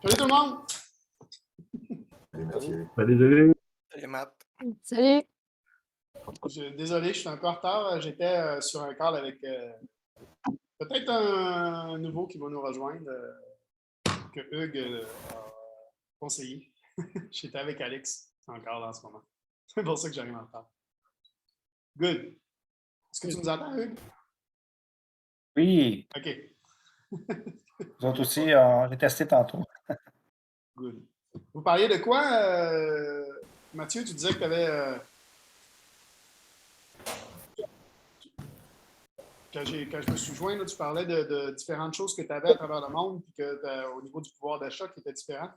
Salut tout le monde! Salut Mathieu. Salut. Salut Matt. Salut! Désolé, je suis encore en retard. J'étais sur un call avec peut-être un nouveau qui va nous rejoindre, que Hugues a conseillé. J'étais avec Alex encore là en ce moment. C'est pour ça que j'arrive en retard. Good. Est-ce que tu nous entends, Hugues? Oui, OK. vous autres aussi, j'ai testé tantôt. Good. Vous parliez de quoi, Mathieu? Tu disais que tu avais... Quand je me suis joint, là, tu parlais de différentes choses que tu avais à travers le monde et qu'au niveau du pouvoir d'achat qui était différent.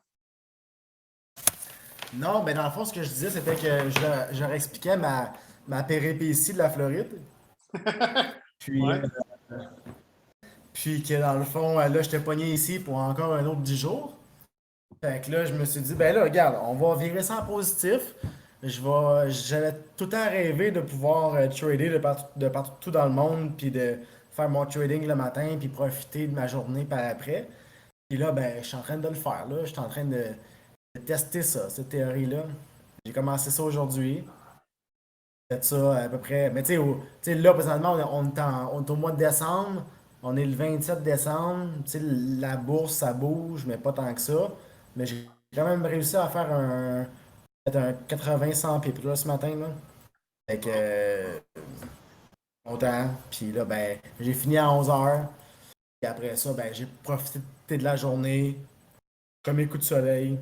Non, ben dans le fond, ce que je disais, c'était que je leur expliquais ma péripétie de la Floride. Puis, Ouais. puis que dans le fond, là, j'étais pogné ici pour encore un autre 10 jours. Fait que là, je me suis dit, ben là, regarde, on va virer ça en positif. J'avais tout le temps rêvé de pouvoir trader de partout dans le monde, puis de faire mon trading le matin, puis profiter de ma journée par après. Puis là, ben, je suis en train de le faire, là. Je suis en train de tester ça, cette théorie-là. J'ai commencé ça aujourd'hui. J'ai fait ça à peu près. Mais tu sais, là, présentement, on est au mois de décembre. On est le 27 décembre. Tu sais, la bourse, ça bouge, mais pas tant que ça. Mais j'ai quand même réussi à faire peut-être un 80-100 pips là, ce matin, là. Fait que, content. Puis là, ben, j'ai fini à 11 h. Puis après ça, ben, j'ai profité de la journée, comme mes coups de soleil.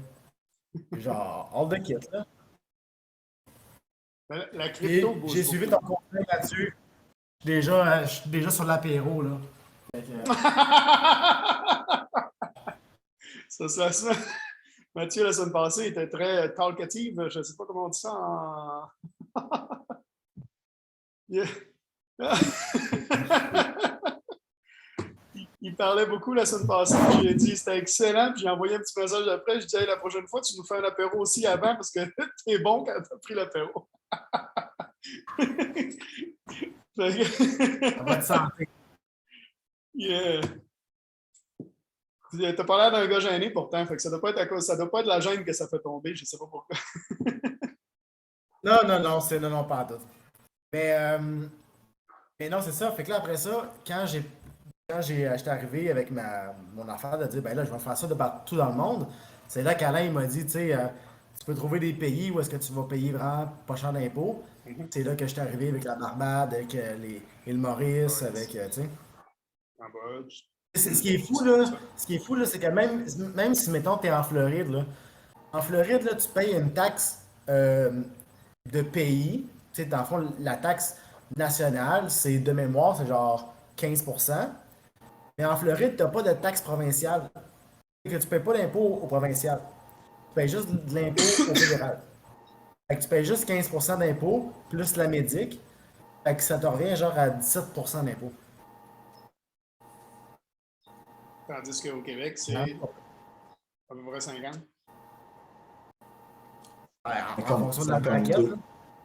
Genre, all the kit, là. La Et crypto bouge j'ai suivi ton beaucoup. conseil là-dessus. Je suis déjà sur l'apéro, là. Fait que, Ça. Mathieu, la semaine passée, était très talkative. Je ne sais pas comment on dit ça en... Yeah. Il parlait beaucoup la semaine passée. J'ai dit c'était excellent. Puis j'ai envoyé un petit message après. Je dis hey, la prochaine fois, tu nous fais un apéro aussi avant parce que t'es bon quand t'as pris l'apéro. ça va te santé. Yeah. T'as pas l'air d'un gars gêné pourtant. Fait que ça doit pas être à cause, ça doit pas être la gêne que ça fait tomber. Je sais pas pourquoi. Non, non, pas à tout. Mais non, c'est ça. Fait que là, après ça, j'étais arrivé avec mon affaire de dire, ben là, je vais faire ça de partout dans le monde, c'est là qu'Alain il m'a dit, tu sais, tu peux trouver des pays où est-ce que tu vas payer vraiment pas cher d'impôts. C'est là que j'étais arrivé avec la Barbade, avec l'île Maurice, avec, tu sais. Cambodge. Ce qui est fou, là, c'est que même si, mettons, t'es en Floride, là, tu payes une taxe de pays. Tu sais, dans le fond, la taxe nationale, c'est de mémoire, c'est genre 15%. Mais en Floride, tu n'as pas de taxe provinciale. Tu ne payes pas d'impôt au provincial. Tu payes juste de l'impôt au fédéral. Fait que tu payes juste 15% d'impôt, plus la médic. Fait que ça te revient genre à 17% d'impôt. Tandis qu'au Québec, c'est à peu près 50. Ouais, en fonction de la braquette.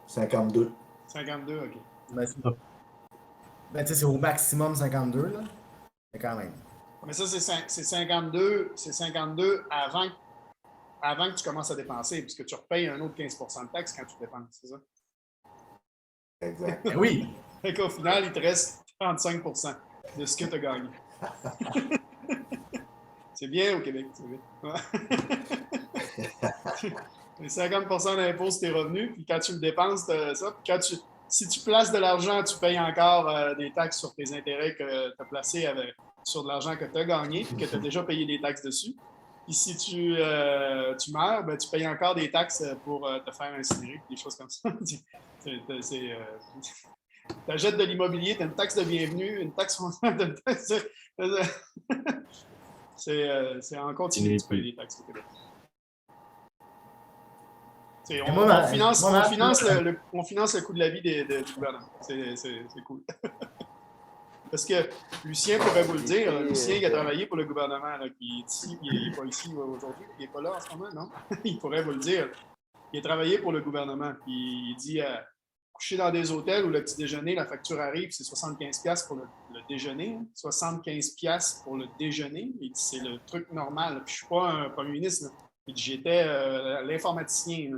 52. 52, OK. Ben, tu sais, c'est au maximum 52, là. Mais quand même. Mais ça, c'est 52 avant que tu commences à dépenser, puisque tu repayes un autre 15% de taxes quand tu dépenses, c'est ça? Exact. Ben oui! Fait qu'au final, il te reste 35% de ce que tu as gagné. C'est bien au Québec, c'est bien. Ouais. 50% d'impôt sur tes revenus, puis quand tu le dépenses, ça. Puis si tu places de l'argent, tu payes encore des taxes sur tes intérêts que tu as placés sur de l'argent que tu as gagné, puis que tu as déjà payé des taxes dessus. Puis si tu meurs, ben, tu payes encore des taxes pour te faire incinérer, des choses comme ça. Tu achètes de l'immobilier, tu as une taxe de bienvenue, une taxe foncière. C'est en continu, tu payes des taxes au Québec. On finance le coût de la vie du gouvernement. C'est cool. Parce que Lucien pourrait vous le dire. Lucien, il a travaillé pour le gouvernement, là, qui est ici, il n'est pas ici aujourd'hui, il n'est pas là en ce moment, non? Il pourrait vous le dire. Il a travaillé pour le gouvernement, puis il dit coucher dans des hôtels où le petit déjeuner, la facture arrive, c'est 75$ pour le déjeuner. 75$ pour le déjeuner. Il dit, c'est le truc normal. Puis je ne suis pas un premier ministre. Il dit, j'étais l'informaticien,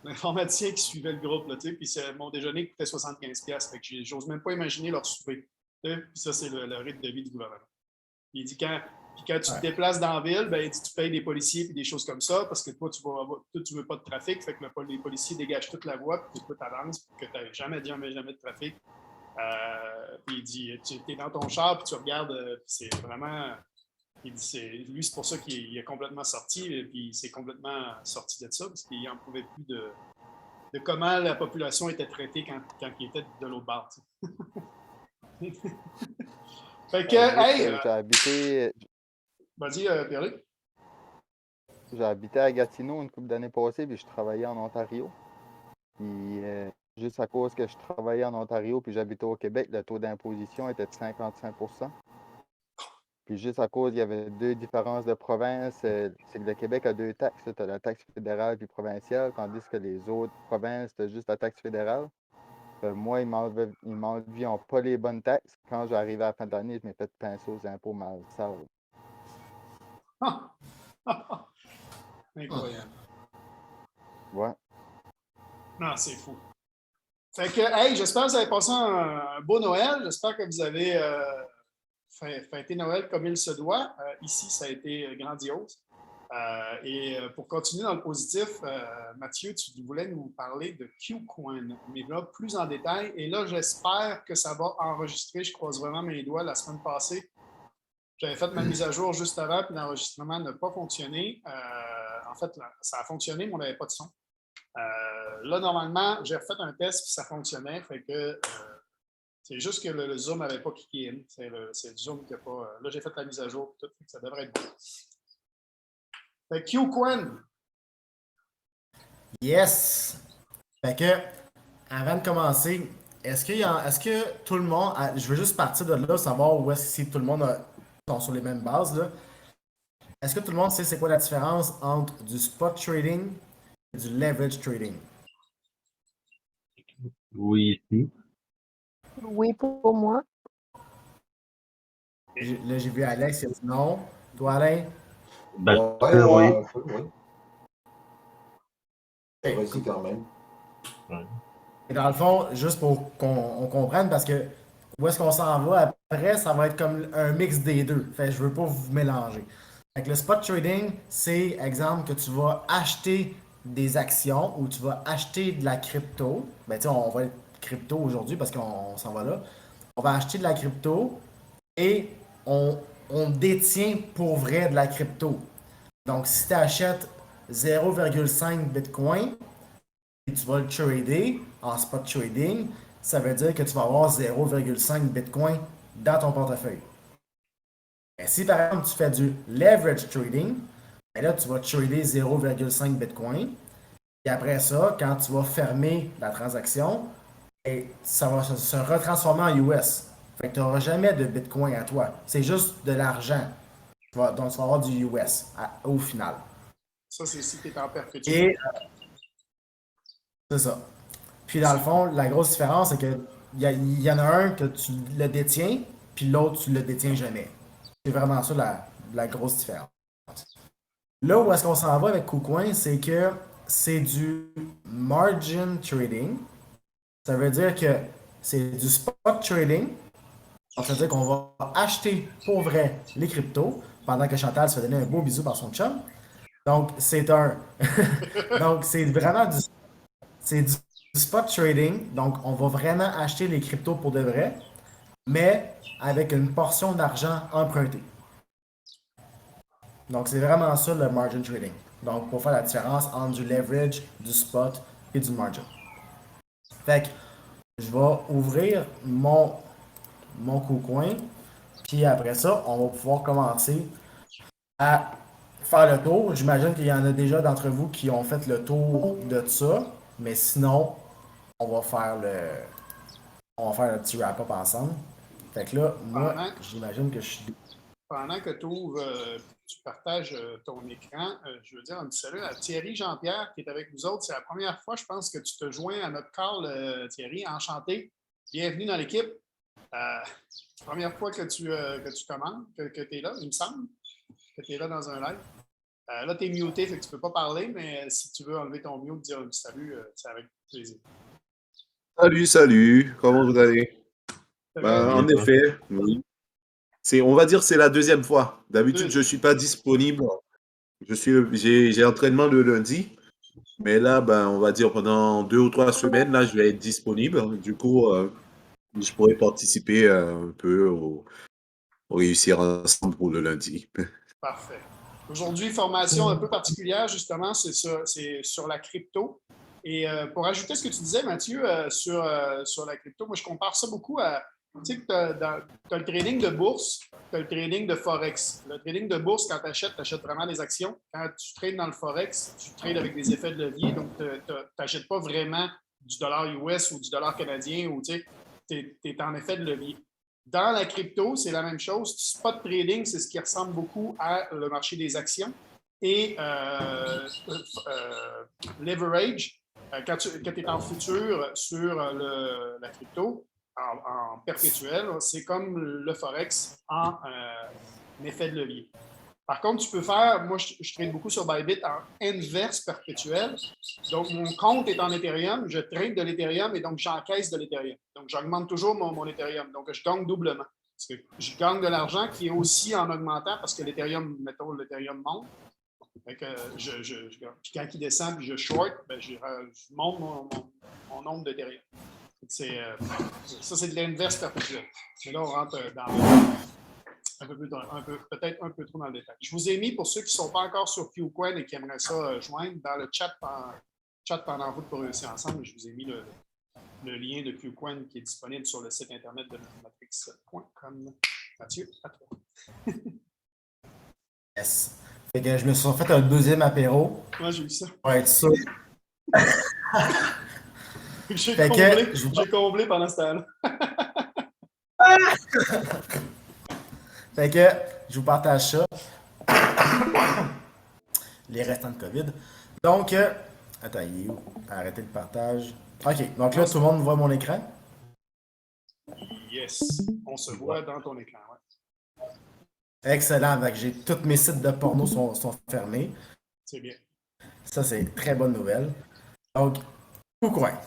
l'informaticien qui suivait le groupe. Là, puis mon déjeuner coûtait 75$. Fait que j'ose même pas imaginer leur souper. Puis ça, c'est le rythme de vie du gouvernement. Il dit, quand tu te déplaces dans la ville, ben, tu payes des policiers et des choses comme ça parce que toi, tu veux pas de trafic. Fait que les policiers dégagent toute la voie puis tu avances pour que tu n'aies jamais de trafic. Puis il dit, tu es dans ton char puis tu regardes, c'est vraiment... Il dit, lui, c'est pour ça qu'il est complètement sorti et puis il s'est complètement sorti de ça parce qu'il n'en pouvait plus de comment la population était traitée quand il était de l'autre bord. Fait que, hey! J'ai habité. Vas-y, Pierre-Luc. J'ai habité à Gatineau une couple d'années passées, puis je travaillais en Ontario. Puis juste à cause que je travaillais en Ontario puis j'habitais au Québec, le taux d'imposition était de 55%. Puis juste à cause, il y avait deux différences de province. C'est que le Québec a deux taxes. Tu as la taxe fédérale puis provinciale, tandis que les autres provinces, tu as juste la taxe fédérale. Moi, ils m'enlevaient pas les bonnes taxes. Quand j'arrivais à la fin de l'année, je m'ai fait pincer aux impôts mal sales. Incroyable. Ouais. Non, c'est fou. Fait que, hey, j'espère que vous avez passé un beau Noël. J'espère que vous avez fêté Noël comme il se doit. Ici, ça a été grandiose. Et pour continuer dans le positif, Mathieu, tu voulais nous parler de QCoin, mais là, plus en détail. Et là, j'espère que ça va enregistrer. Je croise vraiment mes doigts. La semaine passée, j'avais fait ma mise à jour juste avant, puis l'enregistrement n'a pas fonctionné. En fait, ça a fonctionné, mais on n'avait pas de son. Là, normalement, j'ai refait un test, puis ça fonctionnait. Fait que c'est juste que le Zoom n'avait pas kické in. C'est le Zoom qui n'a pas... Là, j'ai fait la mise à jour, tout, ça devrait être bon. Fait que QCoin. Yes! Fait que, avant de commencer, est-ce que tout le monde... Je veux juste partir de là, savoir où est-ce que si tout le monde sont sur les mêmes bases, là. Est-ce que tout le monde sait c'est quoi la différence entre du spot trading et du leverage trading? Oui, ici. Oui, pour moi. Là, j'ai vu Alex, il a dit non. Toi, Alain? Ben, Ouais, oui. un peu, oui. Vas-y quand même. Et dans le fond, juste pour qu'on comprenne, parce que où est-ce qu'on s'en va après, ça va être comme un mix des deux. Fait que je veux pas vous mélanger. Fait que le spot trading, c'est, exemple, que tu vas acheter des actions ou tu vas acheter de la crypto. Ben, tu sais, on va être crypto aujourd'hui parce qu'on s'en va là. On va acheter de la crypto et on détient pour vrai de la crypto. Donc, si tu achètes 0,5 Bitcoin, et tu vas le trader en spot trading, ça veut dire que tu vas avoir 0,5 Bitcoin dans ton portefeuille. Et si par exemple tu fais du leverage trading, ben là tu vas trader 0,5 Bitcoin. Et après ça, quand tu vas fermer la transaction, et ça va se retransformer en US. Fait que tu n'auras jamais de Bitcoin à toi. C'est juste de l'argent. Donc tu vas avoir du US au final. Ça, c'est si tu es en perpétuel. Et c'est ça. Puis dans le fond, la grosse différence, c'est qu'il y en a un que tu le détiens, puis l'autre, tu le détiens jamais. C'est vraiment ça la grosse différence. Là où est-ce qu'on s'en va avec KuCoin, c'est que c'est du margin trading. Ça veut dire que c'est du spot trading. Donc, ça veut dire qu'on va acheter pour vrai les cryptos pendant que Chantal se fait donner un beau bisou par son chum. Donc, c'est Donc, c'est vraiment du spot trading. Donc, on va vraiment acheter les cryptos pour de vrai, mais avec une portion d'argent emprunté. Donc, c'est vraiment ça le margin trading. Donc, pour faire la différence entre du leverage, du spot et du margin. Fait que je vais ouvrir mon KuCoin. Puis après ça, on va pouvoir commencer à faire le tour. J'imagine qu'il y en a déjà d'entre vous qui ont fait le tour de ça. Mais sinon, on va faire le petit wrap-up ensemble. Fait que là, moi, j'imagine que je suis... pendant que tu partages ton écran, je veux dire un petit salut à Thierry Jean-Pierre qui est avec nous autres. C'est la première fois, je pense, que tu te joins à notre call, Thierry. Enchanté. Bienvenue dans l'équipe. Première fois que tu commandes, que tu es là, il me semble, que tu es là dans un live. Là, tu es muté, fait que tu ne peux pas parler, mais si tu veux enlever ton mute, dire un petit salut, c'est avec plaisir. Salut, comment vous allez? En bien, effet, oui. On va dire que c'est la deuxième fois. D'habitude, je ne suis pas disponible. J'ai entraînement le lundi, mais là, on va dire pendant 2 ou 3 semaines, là, je vais être disponible. Du coup, je pourrais participer un peu au réussir ensemble pour le lundi. Parfait. Aujourd'hui, formation un peu particulière, justement, c'est sur la crypto. Et pour ajouter ce que tu disais, Mathieu, sur la crypto, moi, je compare ça beaucoup à, tu sais, tu as le trading de bourse, tu as le trading de Forex. Le trading de bourse, quand tu achètes vraiment des actions. Quand tu trades dans le Forex, tu trades avec des effets de levier, donc tu n'achètes pas vraiment du dollar US ou du dollar canadien, ou tu es en effet de levier. Dans la crypto, c'est la même chose. Spot trading, c'est ce qui ressemble beaucoup à le marché des actions. Et leverage, quand tu es en futur sur la crypto, en perpétuel, c'est comme le Forex en effet de levier. Par contre, tu peux faire, moi je trade beaucoup sur Bybit en inverse perpétuel. Donc, mon compte est en Ethereum, je trade de l'Ethereum et donc j'encaisse de l'Ethereum. Donc, j'augmente toujours mon Ethereum. Donc, je gagne doublement. Parce que je gagne de l'argent qui est aussi en augmentant parce que l'Ethereum, mettons, l'Ethereum monte. Fait que puis quand il descend puis je short, je monte mon nombre d'Ethereum. Ça, c'est de l'inverse perpétuel. Mais là, on rentre dans peut-être un peu trop dans le détail. Je vous ai mis, pour ceux qui ne sont pas encore sur QCoin et qui aimeraient ça joindre, dans le chat pendant Route pour réussir ensemble, je vous ai mis le lien de QCoin qui est disponible sur le site internet de matrix.com. Mathieu, à toi. Yes. Fait que je me suis fait un deuxième apéro. Moi, j'ai eu ça. Pour être sûr. J'ai comblé pendant ce temps-là. Fait que je vous partage ça. Les restants de COVID. Donc, attends, il est où? Arrêtez le partage. OK, donc là, tout le monde voit mon écran? Yes, on se voit dans ton écran, ouais. Excellent, donc j'ai tous mes sites de porno sont fermés. C'est bien. Ça, c'est une très bonne nouvelle. Donc, KuCoin.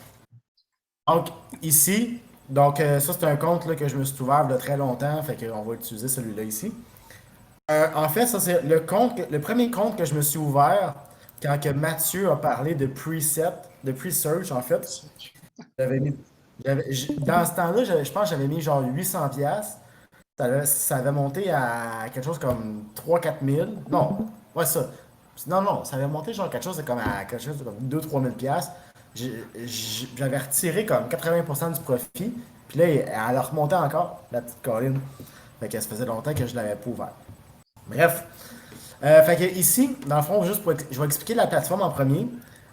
Donc, ici, ça, c'est un compte là, que je me suis ouvert il y a très longtemps, fait qu'on va utiliser celui-là ici. En fait, ça, c'est le premier compte que je me suis ouvert quand que Mathieu a parlé de preset, de pre-search, en fait. Dans ce temps-là, je pense que j'avais mis genre 800$. Ça avait monté à quelque chose comme 3-4 000. Non, ouais, ça. Non, ça avait monté genre quelque chose comme à quelque chose comme 2-3 000$. J'avais retiré comme 80% du profit. Puis là, elle a remonté encore, la petite colline. Fait que ça faisait longtemps que je ne l'avais pas ouvert. Bref. Fait que ici, dans le fond, je vais expliquer la plateforme en premier.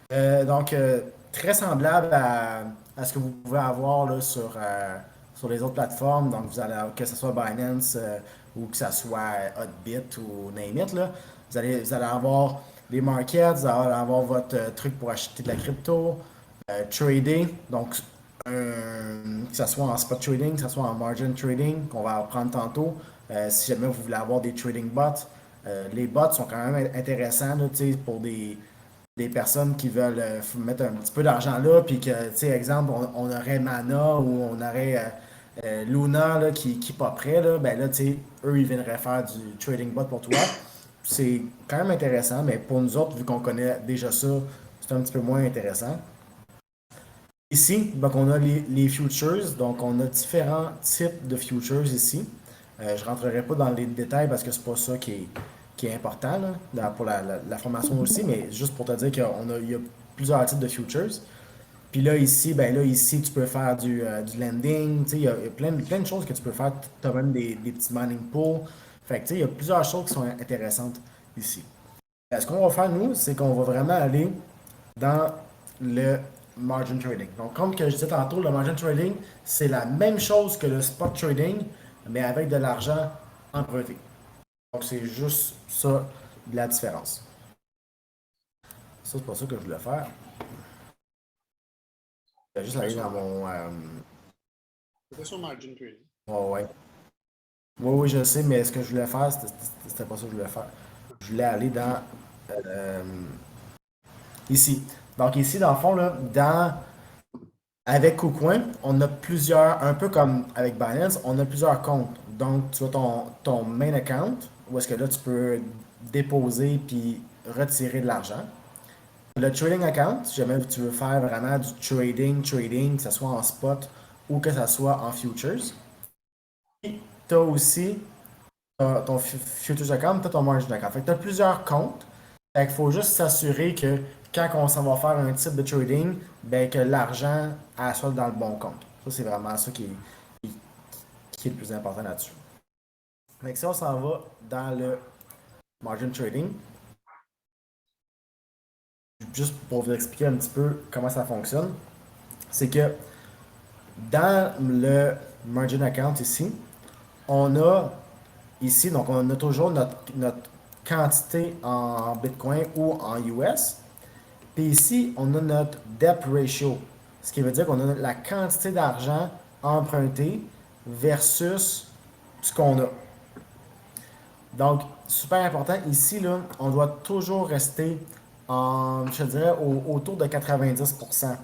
Très semblable à ce que vous pouvez avoir là, sur les autres plateformes. Donc, que ce soit Binance ou que ce soit Hotbit ou name it, là, vous allez avoir des markets, vous allez avoir votre truc pour acheter de la crypto, trader, donc que ce soit en spot trading, que ce soit en margin trading, qu'on va apprendre tantôt. Si jamais vous voulez avoir des trading bots, les bots sont quand même intéressants là, pour des personnes qui veulent mettre un petit peu d'argent là, puis que, tu sais, exemple, on aurait Mana ou on aurait Luna là, qui popperait, là, ben là, tu sais, eux, ils viendraient faire du trading bot pour toi. C'est quand même intéressant, mais pour nous autres, vu qu'on connaît déjà ça, c'est un petit peu moins intéressant. Ici, donc on a les futures, donc on a différents types de futures ici. Je ne rentrerai pas dans les détails parce que c'est pas ça qui est important là, pour la formation aussi, mais juste pour te dire qu'il y a plusieurs types de futures. Puis là, ici, tu peux faire du lending, il y a plein de choses que tu peux faire. Tu as même des petits mining pools. Fait que il y a plusieurs choses qui sont intéressantes ici. Ce qu'on va faire, nous, c'est qu'on va vraiment aller dans le margin trading. Donc, comme que je disais tantôt, le margin trading, c'est la même chose que le spot trading, mais avec de l'argent emprunté. Donc, c'est juste ça, la différence. Ça, c'est pas ça que je voulais faire. Je vais juste aller dans mon... C'était sur Margin Trading. ouais. Oui, je sais, mais ce que je voulais faire, c'était pas ça que je voulais faire. Je voulais aller dans... euh, ici. Donc ici, dans le fond, là, avec KuCoin, on a plusieurs, un peu comme avec Binance, on a plusieurs comptes. Donc, tu as ton main account, où est-ce que là, tu peux déposer puis retirer de l'argent. Le trading account, si jamais tu veux faire vraiment du trading, que ce soit en spot ou que ce soit en futures. Tu as aussi ton futures account, tu as ton margin account. Fait que tu as plusieurs comptes. Fait qu'il faut juste s'assurer que quand on s'en va faire un type de trading, ben que l'argent soit dans le bon compte. Ça, c'est vraiment ça qui est le plus important là-dessus. Fait que si on s'en va dans le margin trading, juste pour vous expliquer un petit peu comment ça fonctionne, c'est que dans le margin account ici, on a ici, donc on a toujours notre quantité en Bitcoin ou en US. Puis ici, on a notre debt ratio, ce qui veut dire qu'on a la quantité d'argent emprunté versus ce qu'on a. Donc, super important, ici, là, on doit toujours rester je dirais, autour de 90%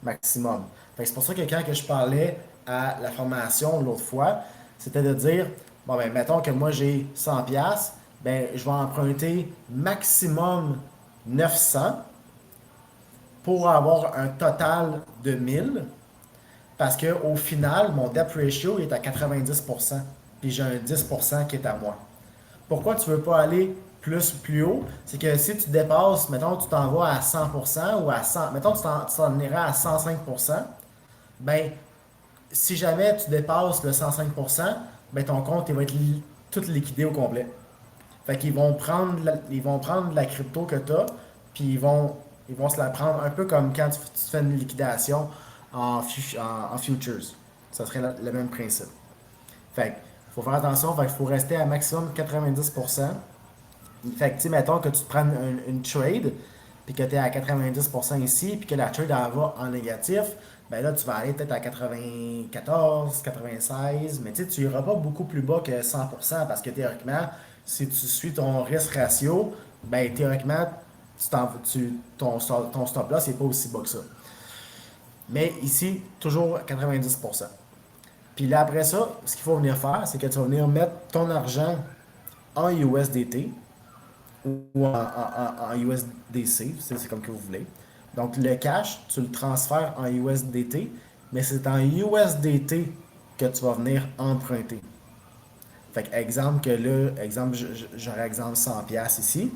maximum. C'est pour ça que quand je parlais à la formation l'autre fois, c'était de dire, bon ben, mettons que moi j'ai 100$, ben, je vais emprunter maximum 900 pour avoir un total de 1000 parce qu'au final, mon debt ratio est à 90%, puis j'ai un 10% qui est à moi. Pourquoi tu ne veux pas aller plus haut? C'est que si tu dépasses, mettons, tu t'en vas à 100% ou à 100, mettons, tu t'en iras à 105%, ben, si jamais tu dépasses le 105%, ben, ton compte il va être tout liquidé au complet. Fait qu'ils vont prendre la crypto que tu as, puis ils vont se la prendre un peu comme quand tu fais une liquidation en futures. Ça serait le même principe. Fait qu'il faut faire attention, fait qu'il faut rester à maximum 90%. Fait que, tu mettons que tu te prends une trade, puis que tu es à 90% ici, puis que la trade elle va en négatif, ben là, tu vas aller peut-être à 94, 96, mais tu n'iras pas beaucoup plus bas que 100%, parce que théoriquement, si tu suis ton risque ratio, ben théoriquement, ton stop loss n'est pas aussi bas que ça. Mais ici, toujours 90%. Puis là, après ça, ce qu'il faut venir faire, c'est que tu vas venir mettre ton argent en USDT ou en USDC, c'est comme que vous voulez. Donc, le cash, tu le transfères en USDT, mais c'est en USDT que tu vas venir emprunter. Fait que, exemple que là, j'aurais exemple 100$ ici,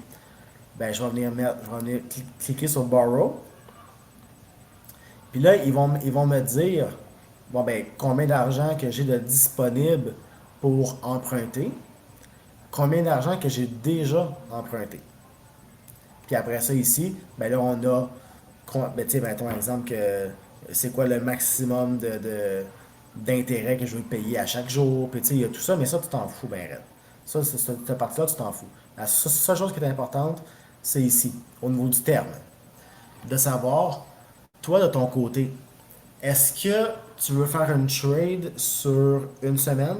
ben, je vais venir cliquer sur Borrow. Puis là, ils vont me dire, bon, ben, combien d'argent que j'ai de disponible pour emprunter, combien d'argent que j'ai déjà emprunté. Puis après ça, ici, ben là, on a, ben, tu sais, mettons exemple que c'est quoi le maximum d'intérêt que je veux payer à chaque jour, puis tu sais, il y a tout ça, mais ça, tu t'en fous, ben raide. Ça, cette partie-là, tu t'en fous. La seule chose qui est importante, c'est ici, au niveau du terme. De savoir, toi, de ton côté, est-ce que tu veux faire une trade sur une semaine,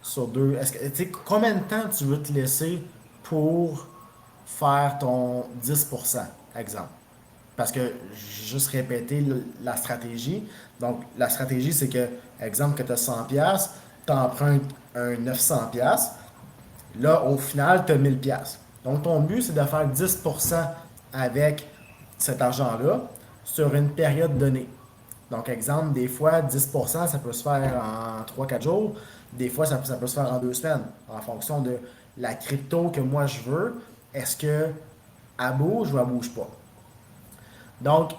sur deux? Est-ce que, tu sais, combien de temps tu veux te laisser pour faire ton 10%, exemple? Parce que, juste répéter la stratégie. Donc, la stratégie, c'est que, exemple, que tu as 100$, tu empruntes un 900$. Là, au final, tu as 1000$. Donc, ton but, c'est de faire 10% avec cet argent-là sur une période donnée. Donc, exemple, des fois, 10%, ça peut se faire en 3-4 jours. Des fois, ça peut se faire en 2 semaines, en fonction de la crypto que moi je veux. Est-ce qu'elle bouge ou elle bouge pas? Donc,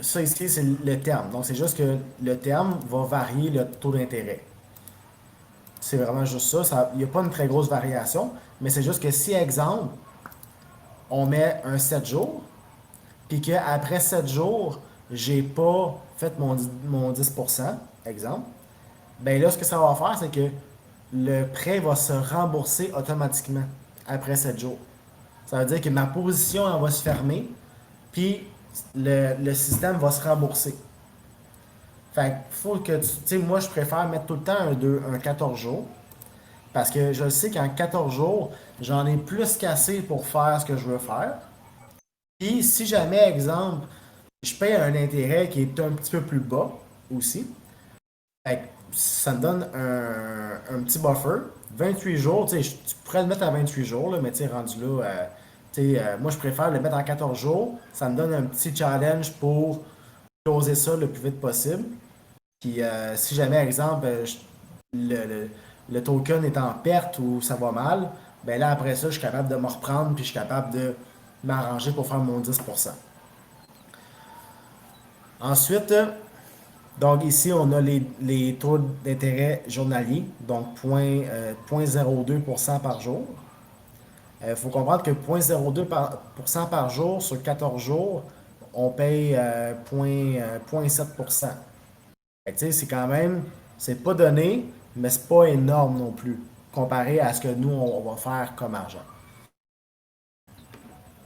ça ici, c'est le terme. Donc, c'est juste que le terme va varier le taux d'intérêt. C'est vraiment juste ça. Il n'y a pas une très grosse variation, mais c'est juste que si, exemple, on met un 7 jours, puis qu'après 7 jours, j'ai pas fait mon 10%, exemple, ben là, ce que ça va faire, c'est que le prêt va se rembourser automatiquement après 7 jours. Ça veut dire que ma position elle va se fermer, puis le système va se rembourser. Fait que faut que tu sais, moi je préfère mettre tout le temps un 14 jours. Parce que je sais qu'en 14 jours, j'en ai plus qu'assez pour faire ce que je veux faire. Puis si jamais, exemple, je paye un intérêt qui est un petit peu plus bas aussi, fait que ça me donne un petit buffer. 28 jours, tu sais, tu pourrais le mettre à 28 jours, là, mais tu sais, rendu là, moi je préfère le mettre en 14 jours. Ça me donne un petit challenge pour closer ça le plus vite possible. Puis si jamais, exemple, le, le- le token est en perte ou ça va mal, ben là après ça, je suis capable de me reprendre puis je suis capable de m'arranger pour faire mon 10%. Ensuite, donc ici, on a les taux d'intérêt journaliers, donc 0,02% par jour. Il faut comprendre que 0,02% par jour sur 14 jours, on paye 0,7%. Fait que, tu sais, c'est quand même, c'est pas donné, mais c'est pas énorme non plus, comparé à ce que nous, on va faire comme argent.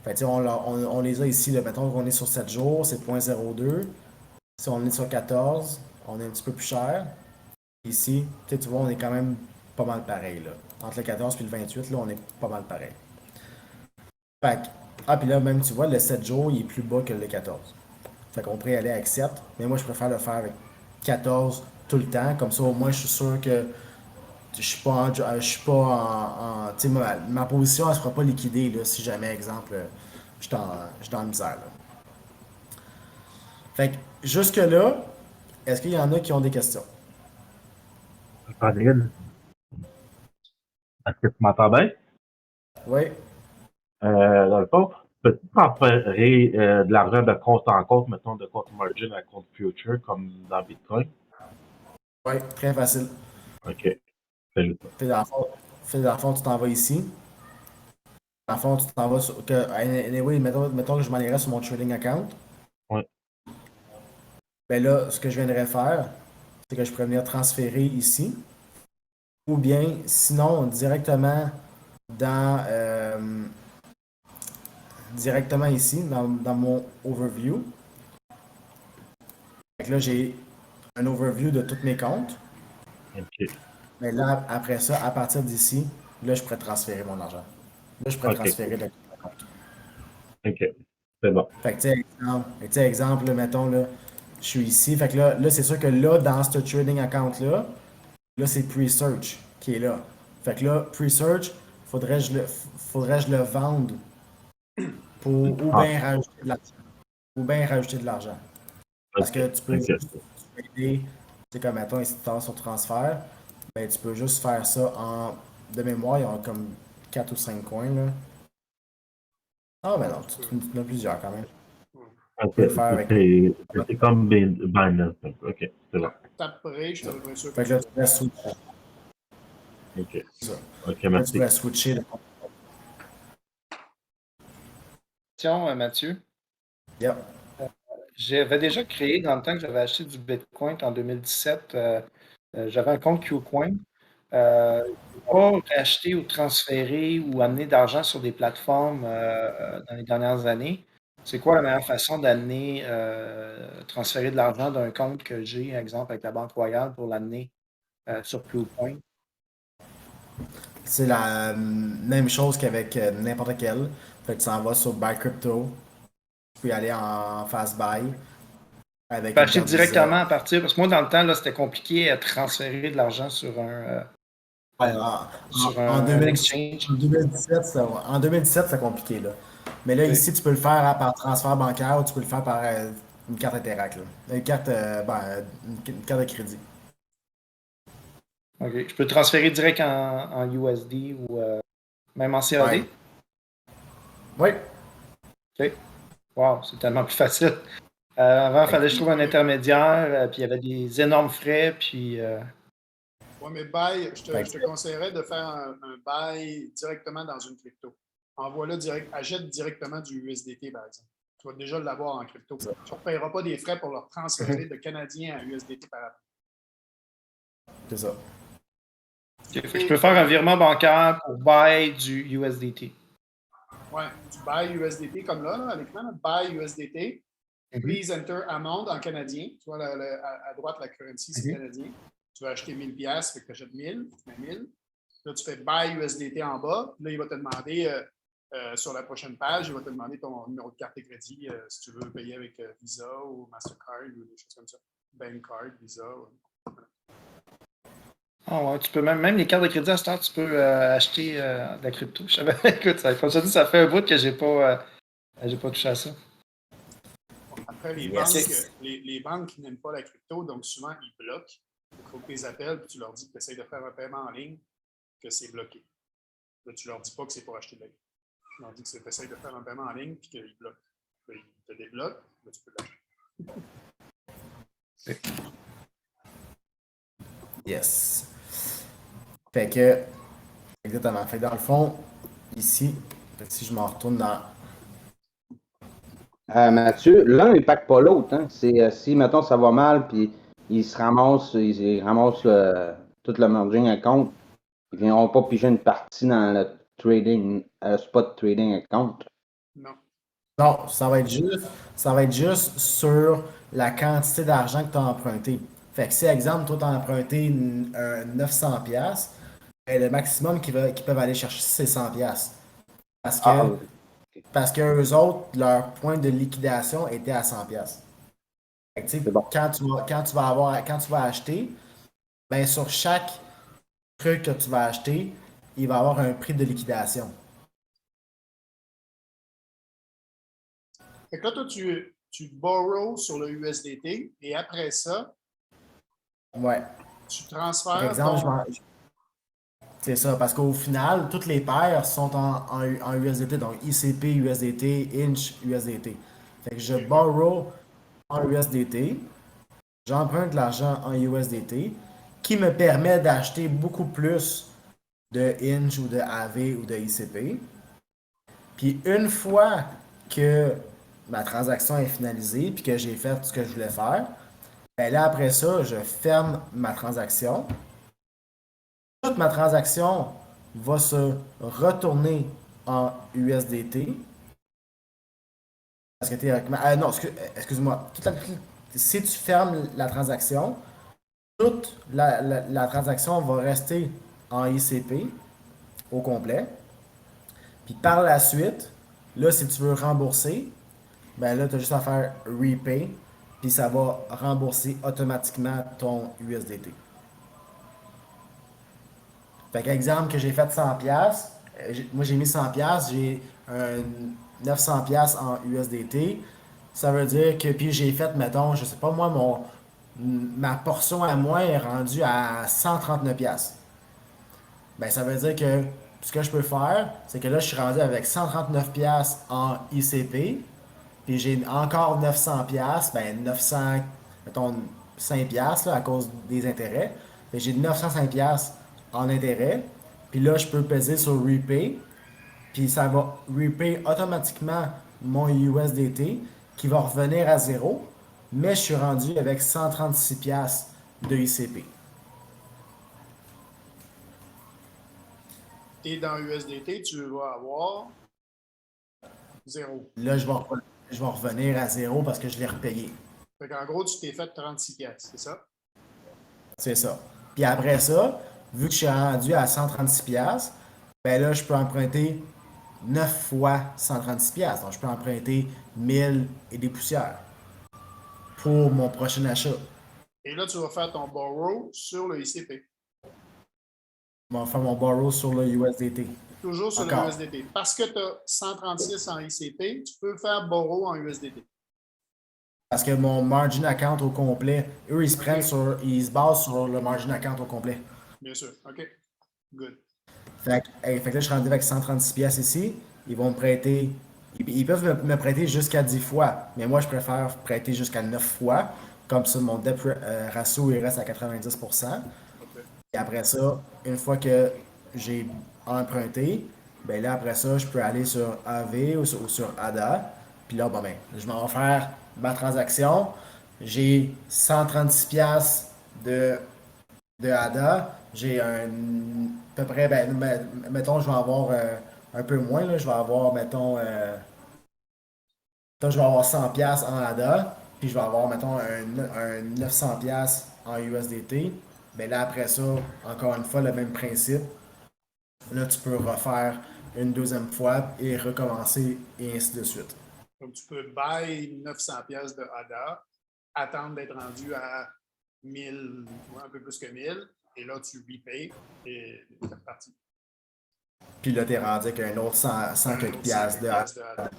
Fait que, tu sais, on les a ici, là, mettons qu'on est sur 7 jours, c'est 0,02. Si on est sur 14, on est un petit peu plus cher. Ici, tu vois, on est quand même pas mal pareil, là. Entre le 14 et le 28, là, on est pas mal pareil. Fait que, puis là, même, tu vois, le 7 jours, il est plus bas que le 14. Fait qu'on pourrait aller avec 7, mais moi, je préfère le faire avec 14 tout le temps. Comme ça, au moins, je suis sûr que je suis pas tu sais, ma position, elle se fera pas liquider, là, si jamais, exemple, je suis dans la misère, là. Fait que, jusque-là, est-ce qu'il y en a qui ont des questions? Caroline, est-ce que tu m'entends bien? Oui. Dans le fond, peux-tu transférer de l'argent de compte en compte, mettons, de compte margin à compte future, comme dans Bitcoin? Oui, très facile. OK. C'est juste ça. Dans le fond, tu t'en vas ici. Dans le fond, tu t'en vas sur. Anyway, mettons que je m'en irais sur mon trading account. Ouais. Ben là, ce que je viendrais faire, c'est que je pourrais venir transférer ici. Ou bien, sinon, directement ici, dans mon overview. Fait que là, j'ai un overview de tous mes comptes. OK. Mais là, après ça, à partir d'ici, là, je pourrais transférer mon argent. Là, je pourrais OK. transférer le compte. OK. C'est bon. Fait que, tu sais, exemple, là, mettons, là, je suis ici. Fait que là, c'est sûr que là, dans ce trading account-là, là, c'est pre-search qui est là. Fait que là, pre-search, faudrait que je le vende pour ou Ah, bien rajouter de l'argent. Ou bien rajouter de l'argent. Parce OK. que tu peux OK. juste aider, c'est comme mettons ici tu sur transfert, ben tu peux juste faire ça de mémoire, il y a comme 4 ou 5 coins là. Ah ben non, tu en as plusieurs quand même. Tu OK. peux le faire avec. C'est comme Binance. OK. C'est bon. Tape prêt, je suis à peu près sûr que Fait que là, tu pourrais switcher. OK. C'est ça. OK, Là, tu merci. pourrais switcher. Question, Mathieu. Yep. J'avais déjà créé, dans le temps que j'avais acheté du Bitcoin en 2017, j'avais un compte Qcoin. Je n'ai pas acheté ou transféré ou amené d'argent sur des plateformes dans les dernières années. C'est quoi la meilleure façon d'amener, transférer de l'argent d'un compte que j'ai, par exemple, avec la Banque Royale pour l'amener sur Qcoin? C'est la même chose qu'avec n'importe quel. Fait que tu s'en vas sur Buy Crypto. Tu peux y aller en fast buy Je avec peux une acheter carte Visa. directement à partir, parce que moi, dans le temps, là, c'était compliqué à transférer de l'argent sur Ouais, un 2017, exchange. en 2017, c'est compliqué, là. Mais là, OK. ici, tu peux le faire par transfert bancaire ou tu peux le faire par une carte Interac, là. Une carte de crédit. OK. Je peux transférer direct en USD ou même en Ouais. CAD? Oui. OK. Wow, c'est tellement plus facile. Avant, il fallait que je trouve un intermédiaire, puis il y avait des énormes frais, puis Oui, mais buy, je Fait te que- conseillerais de faire un buy directement dans une crypto. Envoie-le direct, achète directement du USDT, par exemple. Tu vas déjà l'avoir en crypto. Tu ne paieras pas des frais pour leur transférer de Canadien à USDT par après. C'est ça. Fait que je peux faire un virement bancaire pour buy du USDT. Ouais, tu buy USDT comme là, à l'écran, buy USDT. Please enter amount en canadien. Tu vois, à droite, la currency, c'est canadien. Tu vas acheter 1000 pièces, fait que tu achètes 1000, tu mets 1000. Là, tu fais buy USDT en bas. Là, il va te demander, sur la prochaine page, il va te demander ton numéro de carte de crédit si tu veux payer avec Visa ou Mastercard ou des choses comme ça. Bankcard, Visa. Ah ouais, tu peux même les cartes de crédit à ce temps, tu peux acheter de la crypto. Je savais, écoute, comme ça dit, ça fait un bout que j'ai pas touché à ça. Après, les banques qui n'aiment pas la crypto, donc souvent, ils bloquent. Il faut que tu les appelles et tu leur dis que tu essaies de faire un paiement en ligne, que c'est bloqué. Là, tu leur dis pas que c'est pour acheter de la crypto. Tu leur dis que tu essaies de faire un paiement en ligne puis qu'ils bloquent. Là, ils te débloquent, là, tu peux l'acheter. Yes. Fait que, exactement. Fait que dans le fond, ici, si je m'en retourne dans. Mathieu, l'un n'impacte pas l'autre. Hein? C'est si, mettons, ça va mal, puis ils ramassent tout le merging account, ils ne viendront pas piger une partie dans le trading, spot trading account. Non. Non, ça va être juste sur la quantité d'argent que tu as emprunté. Fait que si, exemple, toi, tu as emprunté 900 pièces, le maximum qu'ils peuvent aller chercher, c'est 100 pièces. Parce que eux autres, leur point de liquidation était à 100 pièces. Bon. Quand tu vas acheter, ben sur chaque truc que tu vas acheter, il va y avoir un prix de liquidation. Fait que là, toi, tu borrow sur le USDT et après ça, tu transfères. Par exemple, c'est ça, parce qu'au final, toutes les paires sont en USDT, donc ICP, USDT, Inch, USDT. Fait que je borrow en USDT, j'emprunte l'argent en USDT, qui me permet d'acheter beaucoup plus de Inch ou de AV ou de ICP. Puis une fois que ma transaction est finalisée, puis que j'ai fait ce que je voulais faire, ben là après ça, je ferme ma transaction. Toute ma transaction va se retourner en USDT. Parce que théoriquement. Non, excuse-moi. Si tu fermes la transaction, toute la transaction va rester en ICP au complet. Puis par la suite, là, si tu veux rembourser, ben là, tu as juste à faire repay. Puis ça va rembourser automatiquement ton USDT. Fait qu'exemple que j'ai fait 100$, moi j'ai mis 100$, j'ai 900$ en USDT. Ça veut dire que, puis j'ai fait, mettons, je sais pas moi, ma portion à moi est rendue à 139$. Ben ça veut dire que ce que je peux faire, c'est que là je suis rendu avec 139$ en ICP, puis j'ai encore 900$, ben 900, mettons 5$ là, à cause des intérêts. Fait que j'ai 905$ en intérêt, puis là je peux peser sur Repay, puis ça va repay automatiquement mon USDT qui va revenir à zéro, mais je suis rendu avec 136$ de ICP. Et dans USDT, tu vas avoir zéro. Là, je vais revenir à zéro parce que je l'ai repayé. Fait qu'en gros, tu t'es fait 36$, c'est ça? C'est ça. Puis après ça, vu que je suis rendu à 136$, ben là, je peux emprunter 9 fois 136$. Donc, je peux emprunter 1000 et des poussières pour mon prochain achat. Et là, tu vas faire ton borrow sur le ICP. Je vais faire mon borrow sur le USDT. Toujours sur le USDT. Parce que tu as 136 en ICP, tu peux faire borrow en USDT. Parce que mon margin account au complet, eux, ils se basent sur le margin account au complet. Bien sûr. OK. Good. Fait que là, je suis rendu avec 136$ ici. Ils vont me prêter. Ils peuvent me prêter jusqu'à 10 fois. Mais moi, je préfère prêter jusqu'à 9 fois. Comme ça, mon debt ratio, il reste à 90%. Et après ça, une fois que j'ai emprunté, ben là, après ça, je peux aller sur AV ou sur ADA. Puis là, ben, je m'en vais faire ma transaction. J'ai 136$ de ADA. j'ai à peu près, mettons, je vais avoir un peu moins, là, je vais avoir, je vais avoir 100$ piastres en ADA, puis je vais avoir, mettons, un 900$ piastres en USDT. Mais là, après ça, encore une fois, le même principe. Là, tu peux refaire une deuxième fois et recommencer et ainsi de suite. Donc, tu peux buy 900$ de ADA, attendre d'être rendu à 1000 ou un peu plus que 1000, et là, tu repayes et c'est reparti. Puis là, t'es rendu avec un autre 100 quelques piastres de ADA.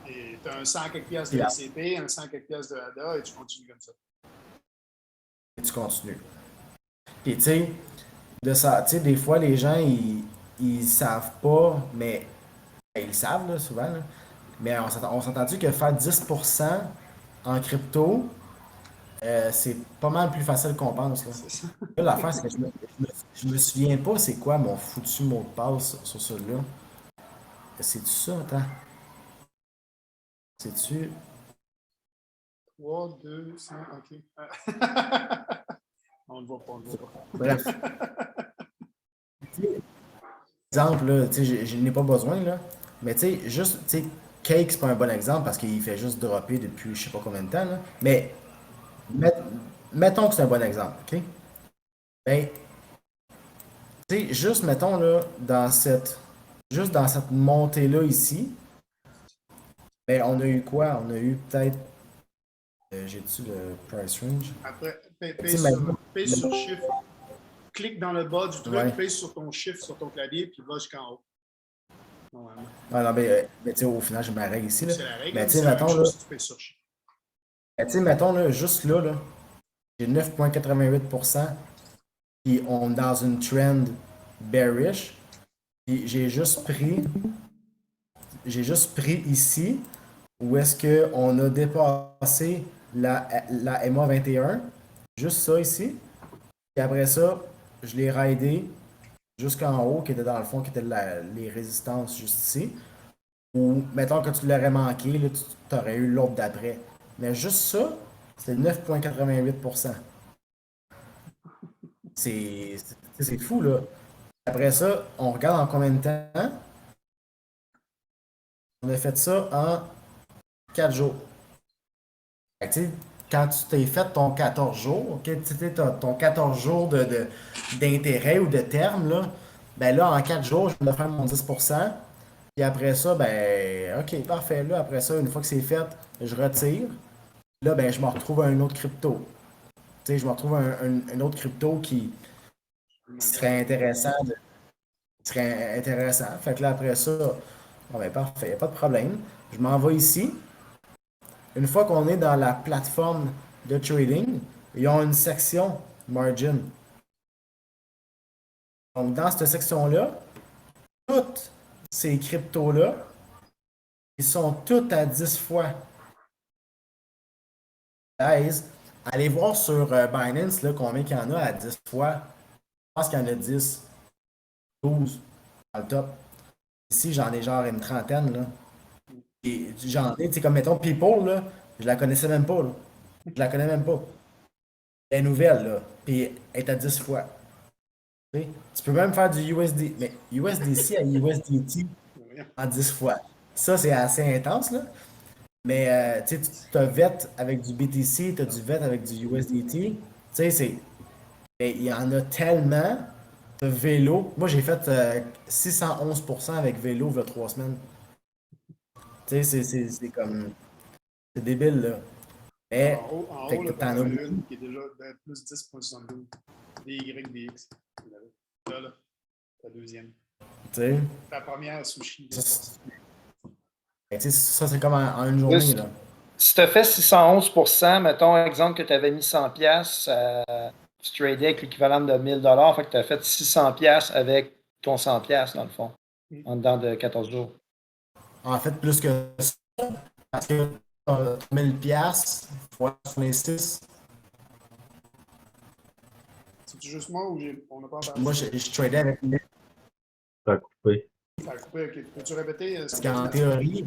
Et tu as un 100 quelques piastres de ECP, un 100 quelques piastres de ADA, et tu continues comme ça. Et tu continues. Puis tu sais, des fois, les gens, ils savent pas, mais ils le savent, là, souvent, là. Mais on s'entend-tu que faire 10% en crypto, c'est pas mal plus facile qu'on pense, là. C'est ça. Là, l'affaire, c'est que je me souviens pas c'est quoi mon foutu mot de passe sur celui-là. C'est-tu ça, attends? C'est-tu... 3, 2, 100, OK. On ne le voit pas, on ne le voit pas. Bref. Exemple, là, tu sais, je n'ai pas besoin, là. Mais tu sais, juste, tu sais, Cake, c'est pas un bon exemple parce qu'il fait juste dropper depuis je sais pas combien de temps, là. Mais mettons que c'est un bon exemple, OK? Ben, tu sais, juste mettons, là, juste dans cette montée-là ici, ben, on a eu quoi? On a eu peut-être, j'ai-tu le price range? Après, Tu sais, paye sur chiffre. Clique dans le bas du truc, Ouais. paye sur ton chiffre sur ton clavier, puis va jusqu'en haut. Normalement. Ah non, mais tu sais, au final, j'ai ma règle ici, là. C'est la règle. Mais tu sais, c'est la même mettons, là, chose si tu payes sur chiffre. ben, tu sais, mettons, là, juste là, j'ai 9,88%, puis on est dans une trend bearish, puis j'ai juste pris ici, où est-ce qu'on a dépassé la MA 21, juste ça ici, et après ça, je l'ai raidé jusqu'en haut, qui était dans le fond, qui était les résistances juste ici, ou mettons que tu l'aurais manqué, là, tu aurais eu l'autre d'après. Mais juste ça, c'est 9,88%. C'est fou, là. Après ça, on regarde en combien de temps. On a fait ça en 4 jours. Fait que, tu sais, quand tu t'es fait ton 14 jours, ok, tu sais, ton 14 jours d'intérêt ou de terme, là, ben là, en 4 jours, je vais faire mon 10%. Puis après ça, ben, ok, parfait. Là, après ça, une fois que c'est fait, je retire. Là, ben, je me retrouve à un autre crypto. Tu sais, je me retrouve à un autre crypto qui serait intéressant. Serait intéressant. Fait que là, après ça, bon, ben, parfait, pas de problème. Je m'en vais ici. Une fois qu'on est dans la plateforme de trading, ils ont une section margin. Donc, dans cette section-là, toutes ces cryptos-là, ils sont toutes à 10 fois. Guys, allez voir sur Binance là, combien il y en a à 10 fois. Je pense qu'il y en a 10, 12 dans le top. Ici, j'en ai genre une trentaine. Là. Et j'en ai, tu sais, comme mettons People, là, je la connaissais même pas. Là. Je la connais même pas. Elle est nouvelle, là. Puis elle est à 10 fois. Tu peux même faire du USD, mais USDC à USDT en 10 fois. Ça, c'est assez intense, là. Mais tu as VET avec du BTC, tu as du VET avec du USDT. Tu sais, il y en a tellement. Vélo. Moi, j'ai fait 611% avec vélo il y a 3 semaines. Tu sais, c'est comme. C'est débile, là. Mais, En fait haut, que là, t'en t'en as as beaucoup. une qui est déjà plus 10,72. DYDX. Là, la deuxième. Tu sais. La première sushi. Ça, c'est comme en une journée, là. Si tu as fait 611%, mettons, exemple que tu avais mis 100$, tu tradais avec l'équivalent de 1000$, fait que tu as fait 600$ avec ton 100$ dans le fond, en dedans de 14 jours. En fait, plus que ça, parce que 1000$ fois 66. C'est juste moi ou on n'a pas parlé? Moi, je tradais avec 1000. Ça a coupé. Ça a coupé, ok. Peux-tu répéter? Parce qu'en théorie,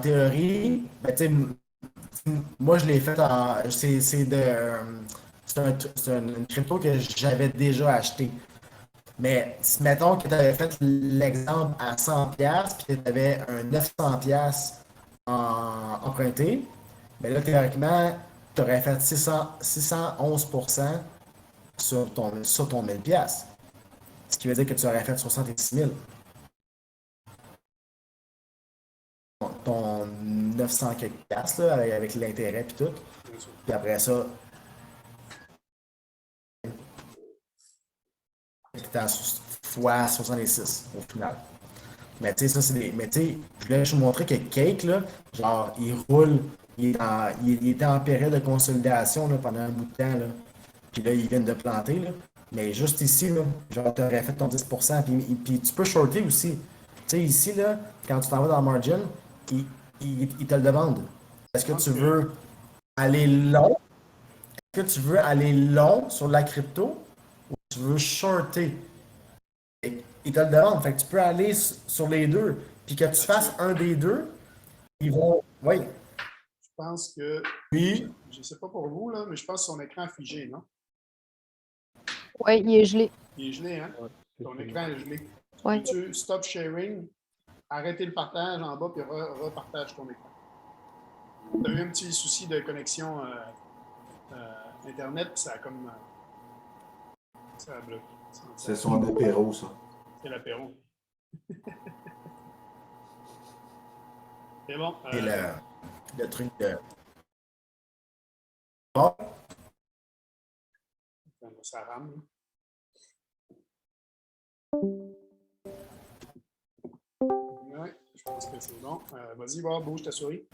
ben, tu sais, moi, je l'ai fait en. C'est une crypto que j'avais déjà acheté. Mais si mettons que tu avais fait l'exemple à 100$ puis que tu avais un 900$ emprunté, mais là, théoriquement, tu aurais fait 611% sur ton 1000$. Ce qui veut dire que tu aurais fait 66 000. Ton 900 quelques piastres, là, avec l'intérêt et tout. Puis après ça, c'était à fois 66 au final. Mais tu sais, ça, c'est des. Mais tu sais, je voulais juste vous montrer que Cake, là, genre, il roule, il était en période de consolidation là, pendant un bout de temps. Là. Puis là, ils viennent de planter. Là. Mais juste ici, là, genre, tu aurais fait ton 10%. Puis tu peux shorter aussi. Tu sais, ici, là, quand tu t'en vas dans le margin, il te le demande. Est-ce que tu veux aller long? Est-ce que tu veux aller long sur la crypto ou tu veux shorter? Ils te le demandent. Fait que tu peux aller sur les deux. Puis que tu fasses un des deux, ils vont. Oui. Je pense que. Oui. Je ne sais pas pour vous, là, mais je pense que son écran est figé, non? Oui, il est gelé. Il est gelé, hein? Ton écran est gelé. Ouais. Tu stop sharing, arrêter le partage en bas, puis repartage ton écran. Tu as eu un petit souci de connexion Internet, puis ça a comme. Ça a bloqué. C'est son apéro, ça. C'est l'apéro. C'est bon. Et le truc de. Bon. Ça rame. Ouais, je pense que c'est bon. Vas-y, va, bouge ta souris.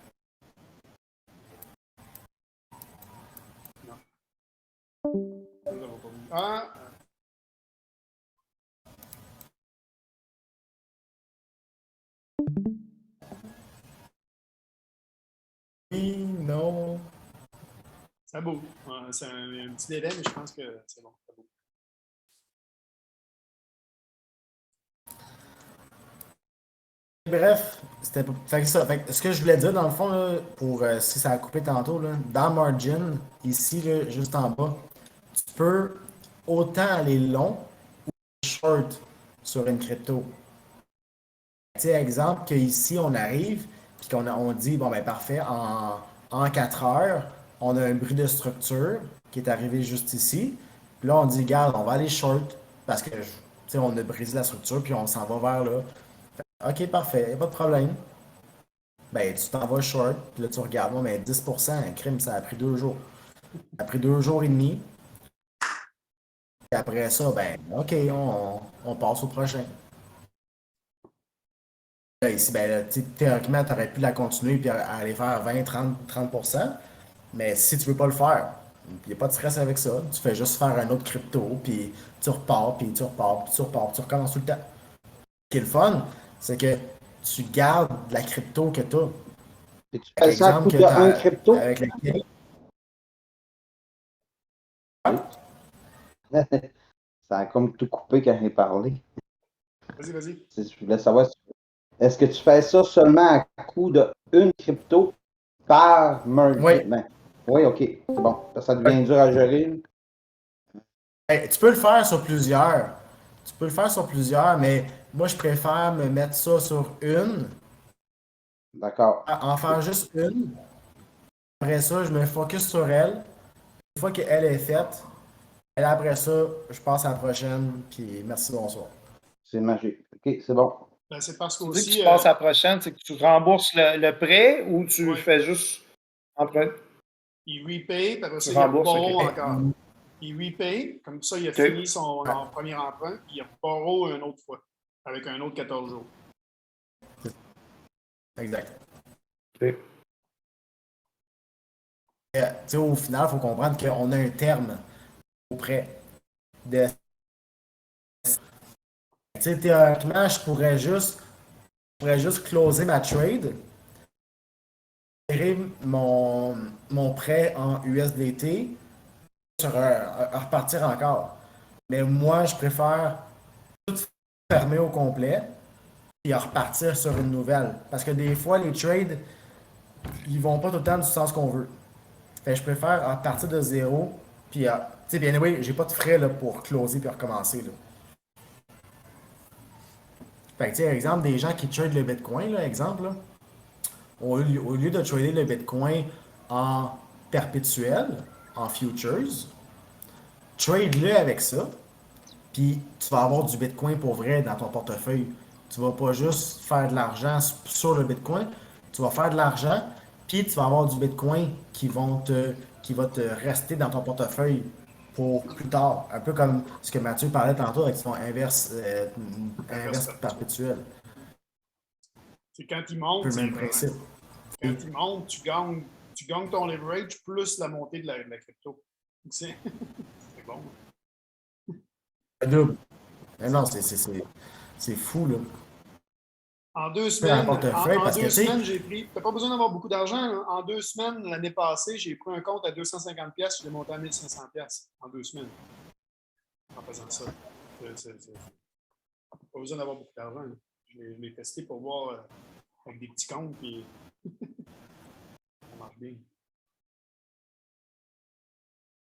Non. Ça va pas bouger. Ah! Oui, non. Ça bouge. C'est un petit délai, mais je pense que c'est bon. Ça bouge. Bref, c'était fait que ça. Fait que ce que je voulais dire, dans le fond, là, pour si ça a coupé tantôt, là, dans Margin, ici, là, juste en bas, tu peux autant aller long ou short sur une crypto. Tu sais, exemple, qu'ici, on arrive, puis on dit, bon, ben parfait, en 4 heures, on a un bris de structure qui est arrivé juste ici. Puis là, on dit, regarde, on va aller short, parce que, tu sais, on a brisé la structure, puis on s'en va vers là. OK, parfait, pas de problème. Ben, tu t'en vas short, puis là, tu regardes, moi, mais 10%, un crime, ça a pris 2 jours. Ça a pris 2 jours et demi. Puis après ça, ben, OK, on passe au prochain. Là, ici, ben, là, théoriquement, tu aurais pu la continuer puis aller faire 20, 30%. Mais si tu veux pas le faire, il n'y a pas de stress avec ça. Tu fais juste faire un autre crypto, puis tu repars, puis tu repars, puis tu repars, puis tu recommences tout le temps. Ce qui est le fun, c'est que tu gardes la crypto que tu as. Et tu fais ça à coup de un crypto? Avec laquelle... Ça a comme tout coupé quand j'ai parlé. Vas-y, vas-y. Je voulais savoir, est-ce que tu fais ça seulement à coup de une crypto par merge? Oui. Ben, oui, OK. C'est bon. Ça devient dur à gérer. Hey, tu peux le faire sur plusieurs. Tu peux le faire sur plusieurs, mais moi, je préfère me mettre ça sur une. D'accord. En faire juste une. Après ça, je me focus sur elle. Une fois qu'elle est faite, et après ça, je passe à la prochaine, puis merci, bonsoir. C'est magique. OK, c'est bon. Ben, c'est parce Tu dis qu'aussi. que tu passes à la prochaine, c'est que tu rembourses le prêt ou tu Ouais. fais juste emprunter? Il repay, puis après ça, Tu il rembourses, borrow ok. encore. Il repay, comme ça, il a Ok. fini son premier emprunt, puis il borrow une autre fois, avec un autre 14 jours. Exact. Ok. Tu sais, au final, il faut comprendre qu'on a un terme au prêt. Tu sais, théoriquement, je pourrais juste closer ma trade, gérer mon prêt en USDT, repartir encore. Mais moi, je préfère tout fermer au complet et repartir sur une nouvelle. Parce que des fois, les trades, ils vont pas tout le temps du sens qu'on veut. Fait que je préfère repartir de zéro Puis, tu sais, bien anyway, j'ai pas de frais là, pour closer puis recommencer. Là. Fait que, tu sais, exemple, des gens qui trade le Bitcoin, là, exemple, là, au lieu de trader le Bitcoin en perpétuel, en futures, trade-le avec ça, puis tu vas avoir du Bitcoin pour vrai dans ton portefeuille. Tu vas pas juste faire de l'argent sur le Bitcoin, tu vas faire de l'argent, puis tu vas avoir du Bitcoin qui va te rester dans ton portefeuille pour plus tard. Un peu comme ce que Mathieu parlait tantôt avec son inverse perpétuel. C'est quand il Un monte, peu le c'est même vraiment- principe. quand il monte, tu gagnes ton leverage plus la montée de la crypto. Donc, c'est c'est bon. Double. Mais non, c'est fou, là. En 2 C'est un semaines, portefeuille en parce que, 2 tu sais, semaines, j'ai pris. Tu n'as pas besoin d'avoir beaucoup d'argent. Hein. En 2 semaines, l'année passée, j'ai pris un compte à 250$, je l'ai monté à 1500$ en 2 semaines. En faisant ça. Pas besoin d'avoir beaucoup d'argent. Hein. Je l'ai testé pour voir avec des petits comptes, puis ça marche bien.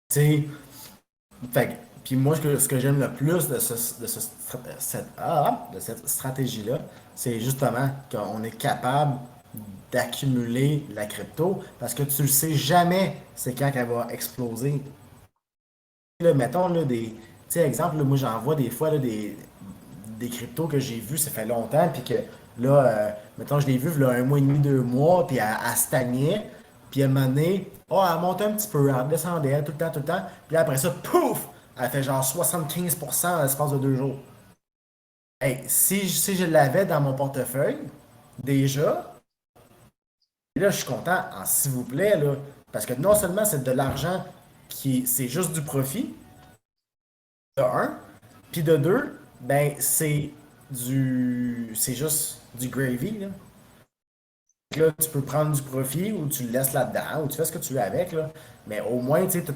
tu sais, fait que- puis moi, ce que j'aime le plus de cette stratégie-là, c'est justement qu'on est capable d'accumuler la crypto parce que tu ne sais jamais c'est quand qu'elle va exploser. Là, mettons, là, tu sais, exemple, là, moi j'en vois des fois là, des cryptos que j'ai vus, ça fait longtemps, puis que là, mettons, je l'ai vu là, un mois et demi, 2 mois, puis elle stagnait, puis à un moment donné, oh, elle montait un petit peu, elle redescendait tout le temps, puis là, après ça, pouf, elle fait genre 75% en l'espace de 2 jours. Hey, si je l'avais dans mon portefeuille, déjà, et là, je suis content, s'il vous plaît, là, parce que non seulement c'est de l'argent c'est juste du profit, de un, puis de deux, ben c'est juste du gravy, là. Là, tu peux prendre du profit ou tu le laisses là-dedans ou tu fais ce que tu veux avec, là. Mais au moins, tu sais, tu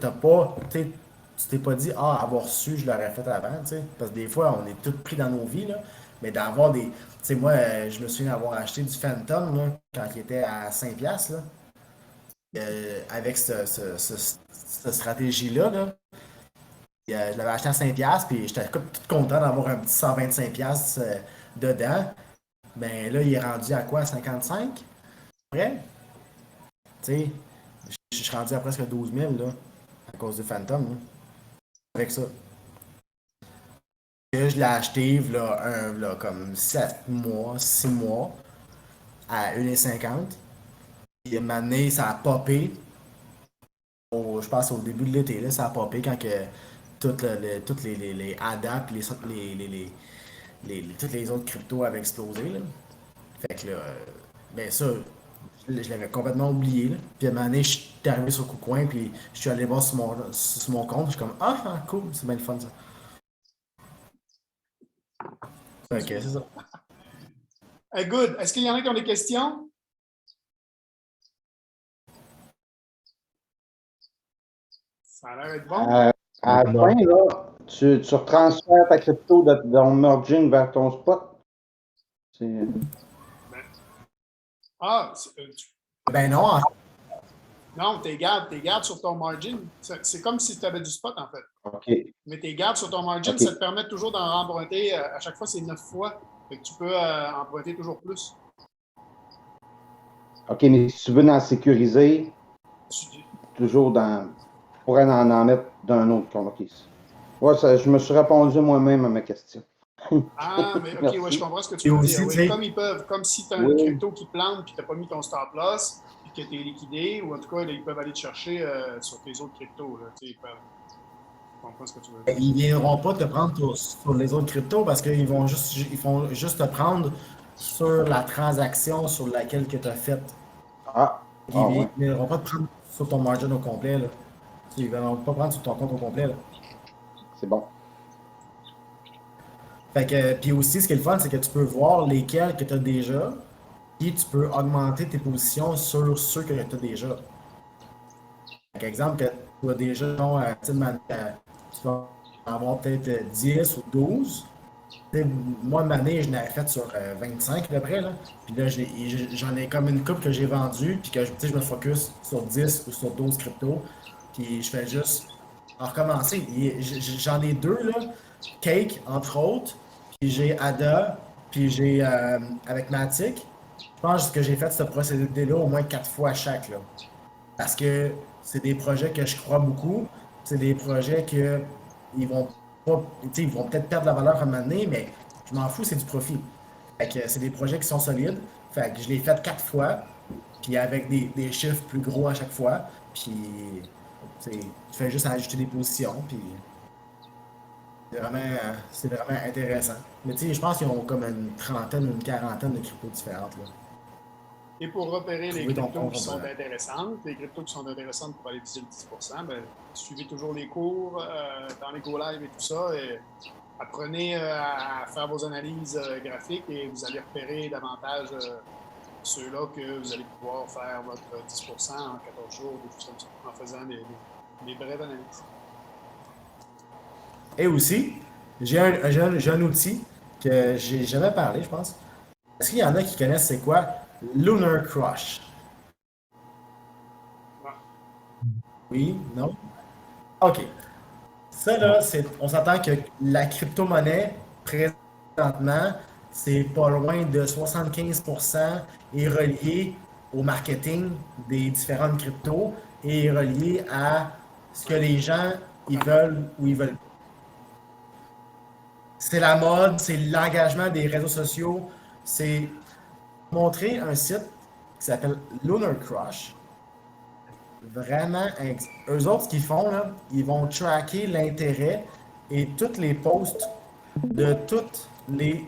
t'es pas dit, ah, avoir su, je l'aurais fait avant, tu sais. Parce que des fois, on est tous pris dans nos vies, là. Mais d'avoir des. Tu sais, moi, je me souviens d'avoir acheté du Phantom, là, quand il était à 5$, là. Avec cette stratégie-là, là. Je l'avais acheté à 5$, puis j'étais tout content d'avoir un petit 125$ dedans. Ben là, il est rendu à quoi? 55? Après? Tu sais, je suis rendu à presque 12 000 là, à cause du Phantom. Là, avec ça. Et je l'ai acheté là, comme 7 mois, 6 mois à 1,50. Puis à un moment donné, ça a popé. Je pense au début de l'été, là, ça a popé quand que toutes les ADAP, toutes les autres cryptos avaient explosé. Là. Fait que là, ben ça, je l'avais complètement oublié. Là. Puis à un moment donné, je suis arrivé sur KuCoin, puis je suis allé voir sur mon compte. Je suis comme, ah, cool, c'est bien le fun ça. Ok, c'est ça. Good. Est-ce qu'il y en a qui ont des questions? Ça a l'air d'être bon. À la fin, là, tu retransfères ta crypto de ton merging vers ton spot. Ben non, non, tu gardes sur ton margin. C'est comme si tu avais du spot, en fait. OK. Mais tu gardes sur ton margin, Okay. ça te permet toujours d'en remprunter. À chaque fois, c'est 9 fois. Fait que tu peux emprunter toujours plus. OK, mais si tu veux en sécuriser, toujours dans. Tu pourrais en mettre d'un autre compte. OK. Ouais, je me suis répondu moi-même à ma question. Ah, mais OK, ouais, je comprends ce que tu Et veux aussi, dire. tu sais- Oui, comme si tu as Oui. une crypto qui plante et tu n'as pas mis ton stop loss et que tu es liquidé, ou en tout cas, là, ils peuvent aller te chercher sur tes autres cryptos. Là, tu sais, je comprends ce que tu veux dire. ils viendront pas te prendre sur les autres cryptos parce qu'ils vont juste te prendre sur la transaction sur laquelle tu as faite. Ils Ouais. ne viendront pas te prendre sur ton margin au complet. Là. Ils ne viendront pas prendre sur ton compte au complet. Là. C'est bon. Fait que, puis aussi, ce qui est le fun, c'est que tu peux voir lesquels que tu as déjà, puis tu peux augmenter tes positions sur ceux que tu as déjà. Par exemple, que tu as déjà, tu vas avoir peut-être 10 ou 12. T'sais, moi, une année, je l'avais fait sur 25 à peu près. Là. Puis là, j'en ai comme une coupe que j'ai vendue, puis que je me focus sur 10 ou sur 12 cryptos. Puis je fais juste en recommencer. J'en ai deux, là. Cake, entre autres. Puis j'ai Ada. Puis j'ai avec Matic. Je pense que j'ai fait ce procédé-là au moins 4 fois chaque, là. Parce que c'est des projets que je crois beaucoup. C'est des projets que ils vont pas, tu sais, ils vont peut-être perdre la valeur à un moment donné, mais je m'en fous, c'est du profit. Fait que c'est des projets qui sont solides. Fait que je l'ai fait 4 fois, puis avec des chiffres plus gros à chaque fois. Puis, tu sais, tu fais juste ajouter des positions, puis c'est vraiment intéressant. Mais tu sais, je pense qu'ils ont comme une trentaine ou une quarantaine de cryptos différentes, là. Et pour repérer les Trouver ton cryptos compte qui sont complet. intéressantes, les cryptos qui sont intéressantes pour aller viser le 10%, ben, suivez toujours les cours dans les Go Live et tout ça. Et apprenez à faire vos analyses graphiques et vous allez repérer davantage ceux-là que vous allez pouvoir faire votre 10% en 14 jours, des choses comme ça, en faisant des brèves analyses. Et aussi, j'ai un outil que j'ai jamais parlé, je pense. Est-ce qu'il y en a qui connaissent c'est quoi? Lunar Crush. Oui? Non? OK. Ça, là, on s'entend que la crypto-monnaie, présentement, c'est pas loin de 75% est relié au marketing des différentes cryptos et est relié à ce que les gens ils veulent ou ils veulent. C'est la mode, c'est l'engagement des réseaux sociaux. C'est montrer un site qui s'appelle Lunar Crush. Vraiment, eux autres, ce qu'ils font, là, ils vont tracker l'intérêt et tous les posts de toutes les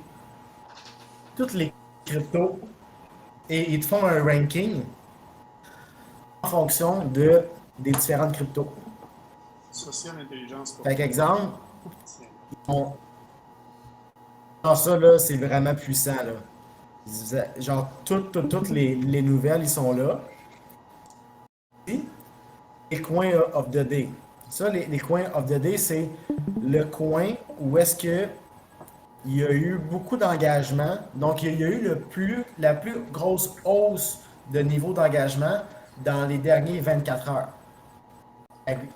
cryptos et ils te font un ranking en fonction des différentes cryptos. Social intelligence. Fait qu'exemple, ça, là, c'est vraiment puissant, là. Genre, toutes les nouvelles, ils sont là. Les coins of the day. Ça, les coins of the day, c'est le coin où est-ce que il y a eu beaucoup d'engagement. Donc, il y a eu la plus grosse hausse de niveau d'engagement dans les derniers 24 heures.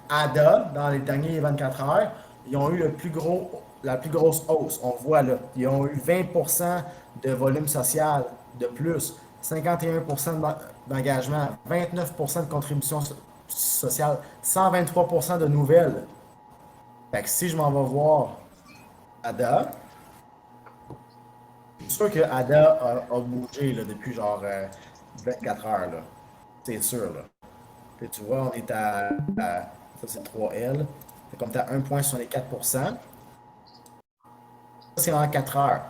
ADA, dans les derniers 24 heures, ils ont eu la plus grosse hausse. On voit là, ils ont eu 20% de volume social de plus, 51% d'engagement, 29% de contribution sociale, 123% de nouvelles. Fait que si je m'en vais voir ADA, c'est sûr que ADA a bougé là, depuis genre 24 heures. Là. C'est sûr. Là. Puis tu vois, on est ça c'est 3L. C'est comme tu as 1,64%. Ça, c'est en 4 heures.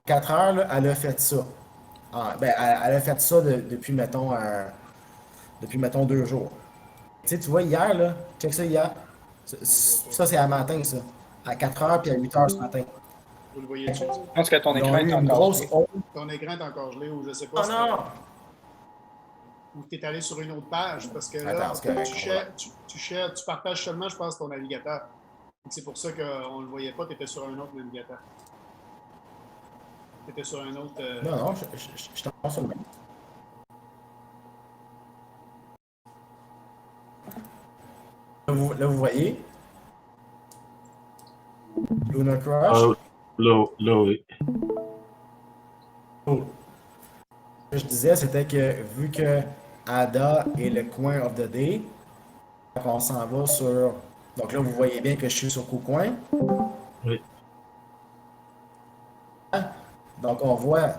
4 heures, là, elle a fait ça. Elle a fait ça depuis, mettons, 2 jours. Tu vois, hier, là, check ça hier. Ça, c'est à matin, ça. À 4 heures puis à 8 heures ce matin. Vous le voyez dessus? Je pense que ton Ils écran ont est eu une encore grosse gelé. hausse. Ton écran est encore gelé ou je sais pas. Oh non! Ou tu es allé sur une autre page parce que là, Attends, c'est correct, tu partages seulement, je pense, ton navigateur. Donc, c'est pour ça qu'on ne le voyait pas, tu étais sur un autre navigateur. Tu étais sur un autre. Non, je t'en sur le même. Là, vous voyez. Lunar Crush. Là, oui. Ce que je disais, c'était que vu que ADA est le coin of the day, on s'en va sur. Donc là, vous voyez bien que je suis sur KuCoin. Oui. Donc on voit,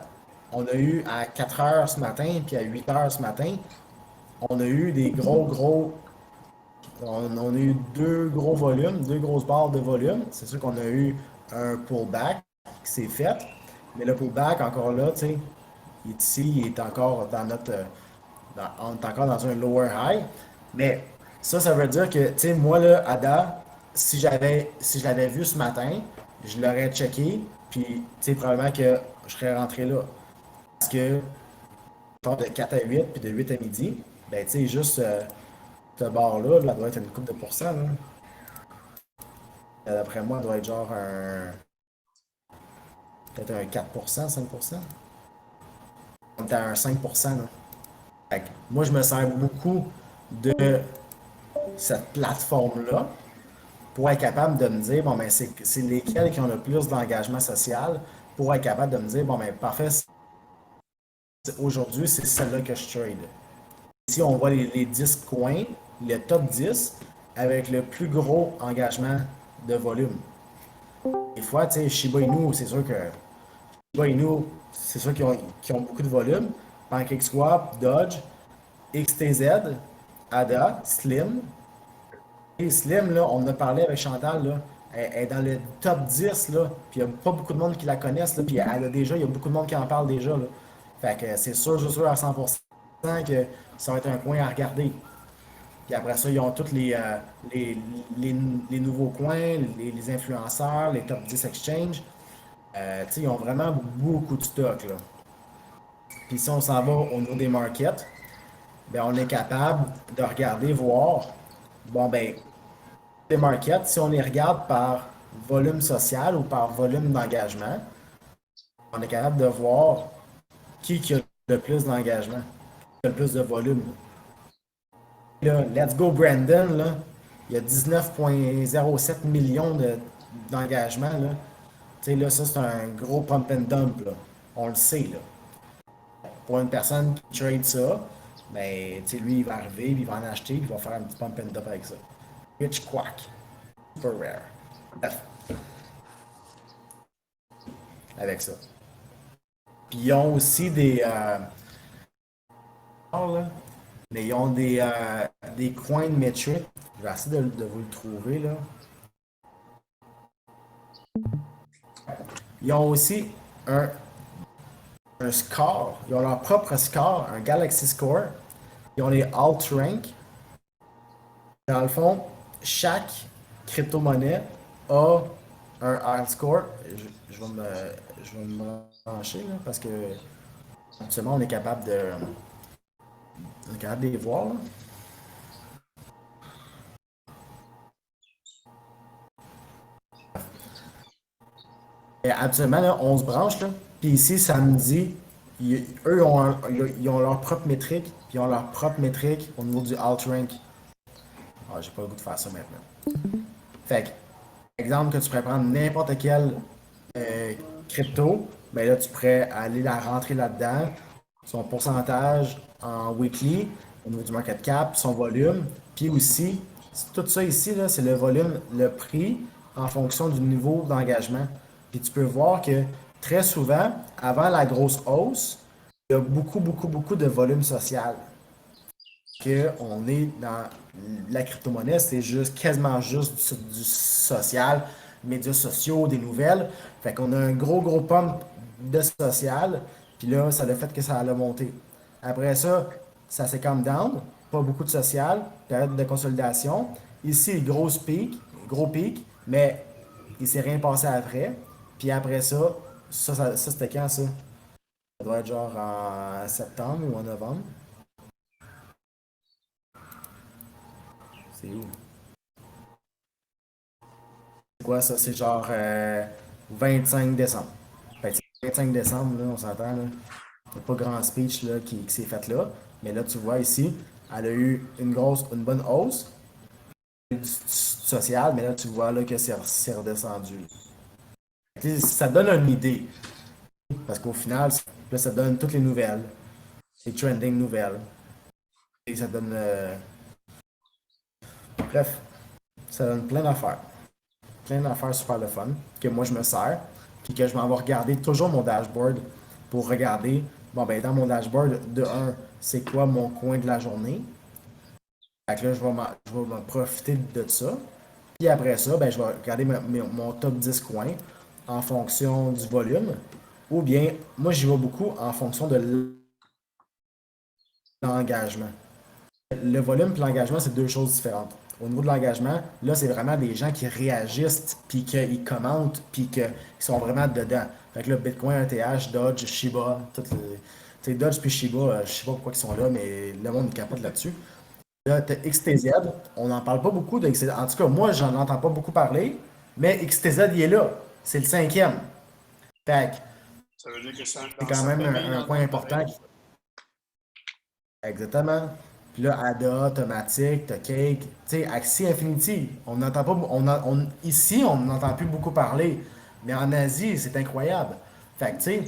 on a eu à 4 heures ce matin, puis à 8 heures ce matin, on a eu des on a eu 2 gros volumes, 2 grosses barres de volume. C'est sûr qu'on a eu un pullback qui s'est fait, mais le pullback, encore là, tu sais, il est ici, il est encore dans notre. On est encore dans un lower high. Mais ça veut dire que, tu sais, moi, là, Ada, si je l'avais vu ce matin, je l'aurais checké, puis, tu sais, probablement que je serais rentré là. Parce que, genre de 4 à 8, puis de 8 à midi, ben, tu sais, juste ce bar-là, là, doit être une coupe de pourcent, là. D'après moi, elle doit être genre peut-être un 4%, 5%. On est à un 5%, là. Fait que moi, je me sers beaucoup de cette plateforme-là pour être capable de me dire, bon, ben, c'est lesquels qui ont le plus d'engagement social pour être capable de me dire, bon, ben, parfait, aujourd'hui, c'est celle-là que je trade. Ici, on voit les 10 coins, le top 10, avec le plus gros engagement de volume. Des fois, tu sais, Shiba Inu, c'est sûr que Shiba Inu, c'est sûr qu'ils ont beaucoup de volume. PancakeSwap, Dodge, XTZ, ADA, Slim. Et Slim, là, on en a parlé avec Chantal, là, elle est dans le top 10, là, puis il n'y a pas beaucoup de monde qui la connaissent, là, puis il y a beaucoup de monde qui en parle déjà, là. Fait que c'est sûr, je suis sûr à 100% que ça va être un coin à regarder. Puis après ça, ils ont tous les nouveaux coins, les influenceurs, les top 10 exchanges. Tu sais, ils ont vraiment beaucoup de stock, là. Puis si on s'en va au niveau des markets, ben on est capable de regarder, voir, bon ben, les markets, si on les regarde par volume social ou par volume d'engagement, on est capable de voir qui a le plus d'engagement, qui a le plus de volume. Là, let's go Brandon, là, il y a 19,07 millions d'engagement, là. Tu sais, là, ça, c'est un gros pump and dump, là. On le sait, là. Pour une personne qui trade ça, ben, tu sais, lui, il va arriver, puis il va en acheter, puis il va faire un petit pump and dump avec ça. Rich Quack. Super rare. Bref. Avec ça. Puis ils ont aussi des... mais ils ont des coins de metric. Je vais essayer de vous le trouver, là. Ils ont aussi un score. Ils ont leur propre score, un Galaxy Score. Ils ont les alt rank. Dans le fond, chaque crypto-monnaie a un alt score. Je vais me brancher là, parce que actuellement on est capable de les voir. Là. Et actuellement, là, on se branche, là, puis ici, ça me dit, eux ils ont leur propre métrique, puis ils ont leur propre métrique au niveau du alt rank. Ah, j'ai pas le goût de faire ça maintenant. Fait que, exemple que tu pourrais prendre n'importe quel crypto, ben là, tu pourrais aller la rentrer là-dedans, son pourcentage en weekly, au niveau du market cap, son volume, puis aussi, tout ça ici, là, c'est le volume, le prix en fonction du niveau d'engagement. Puis tu peux voir que très souvent, avant la grosse hausse, il y a beaucoup de volume social. On est dans la crypto-monnaie, c'est juste quasiment juste du social, médias sociaux, des nouvelles. Fait qu'on a un gros pump de social, puis là, ça a fait que ça a monté. Après ça, ça s'est calm down, pas beaucoup de social, période de consolidation. Ici, gros pic, mais il s'est rien passé après. Puis après ça c'était quand ça? Ça doit être genre en septembre ou en novembre. C'est où? C'est quoi ça? C'est genre 25 décembre. Fait que 25 décembre, là, on s'entend, là. Il n'y a pas grand speech là, qui s'est fait là. Mais là, tu vois ici, elle a eu une bonne hausse du social, mais là, tu vois là, que c'est redescendu. Ça donne une idée. Parce qu'au final, là, ça donne toutes les nouvelles. Les trending nouvelles. Et ça donne... Bref, ça donne plein d'affaires. Plein d'affaires super le fun que moi je me sers. Puis que je m'en vais regarder toujours mon dashboard pour regarder, bon ben dans mon dashboard, de 1, c'est quoi mon coin de la journée. Fait que là, je vais m'en profiter de ça. Puis après ça, ben, je vais regarder mon top 10 coins en fonction du volume. Ou bien, moi j'y vais beaucoup en fonction de l'engagement. Le volume et l'engagement, c'est deux choses différentes. Au niveau de l'engagement, là, c'est vraiment des gens qui réagissent, puis qu'ils commentent, puis qu'ils sont vraiment dedans. Fait que là, Bitcoin, ETH, Dodge, Shiba, toutes les... Tu sais, Dodge puis Shiba, je sais pas pourquoi ils sont là, mais le monde capote là-dessus. Là, t'as XTZ, on n'en parle pas beaucoup de XTZ. En tout cas, moi, j'en entends pas beaucoup parler, mais XTZ, il est là. C'est le 5e. Fait que Ça veut dire que c'est quand même un point important. Exactement. Puis là, ADA, Automatic, t'as Cake, tu sais, Axie Infinity. On n'entend pas, ici, on n'entend plus beaucoup parler. Mais en Asie, c'est incroyable. Fait que, tu sais,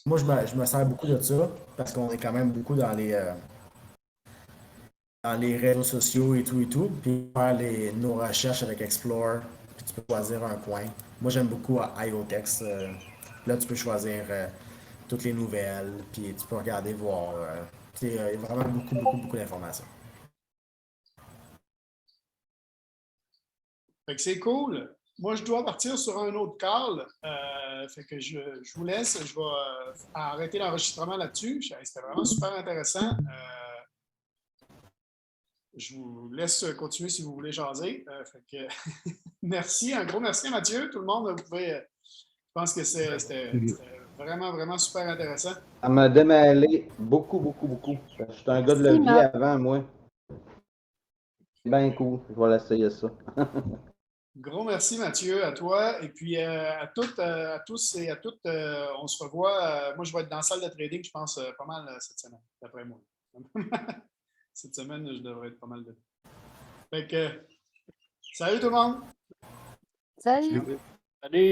moi, je me sers beaucoup de ça parce qu'on est quand même beaucoup dans les réseaux sociaux et tout et tout. Puis faire nos recherches avec Explore, puis tu peux choisir un coin. Moi, j'aime beaucoup IoTeX. Là, tu peux choisir toutes les nouvelles, puis tu peux regarder, voir. Il y a vraiment beaucoup d'informations. Fait que c'est cool. Moi, je dois partir sur un autre call. Fait que je vous laisse. Je vais arrêter l'enregistrement là-dessus. C'était vraiment super intéressant. Je vous laisse continuer si vous voulez jaser. Fait que merci, un gros merci à Mathieu. Tout le monde, vous pouvez. Je pense que c'était vraiment super intéressant. Ça m'a démêlé beaucoup. Je suis un gars de Merci, levier Matt. avant, moi. C'est bien cool. Je vais l'essayer ça. Gros merci, Mathieu, à toi. Et puis à tous et à toutes, on se revoit. Moi, je vais être dans la salle de trading, je pense, pas mal cette semaine, d'après moi. Cette semaine, je devrais être pas mal de. Fait que, salut tout le monde! Salut! Allez!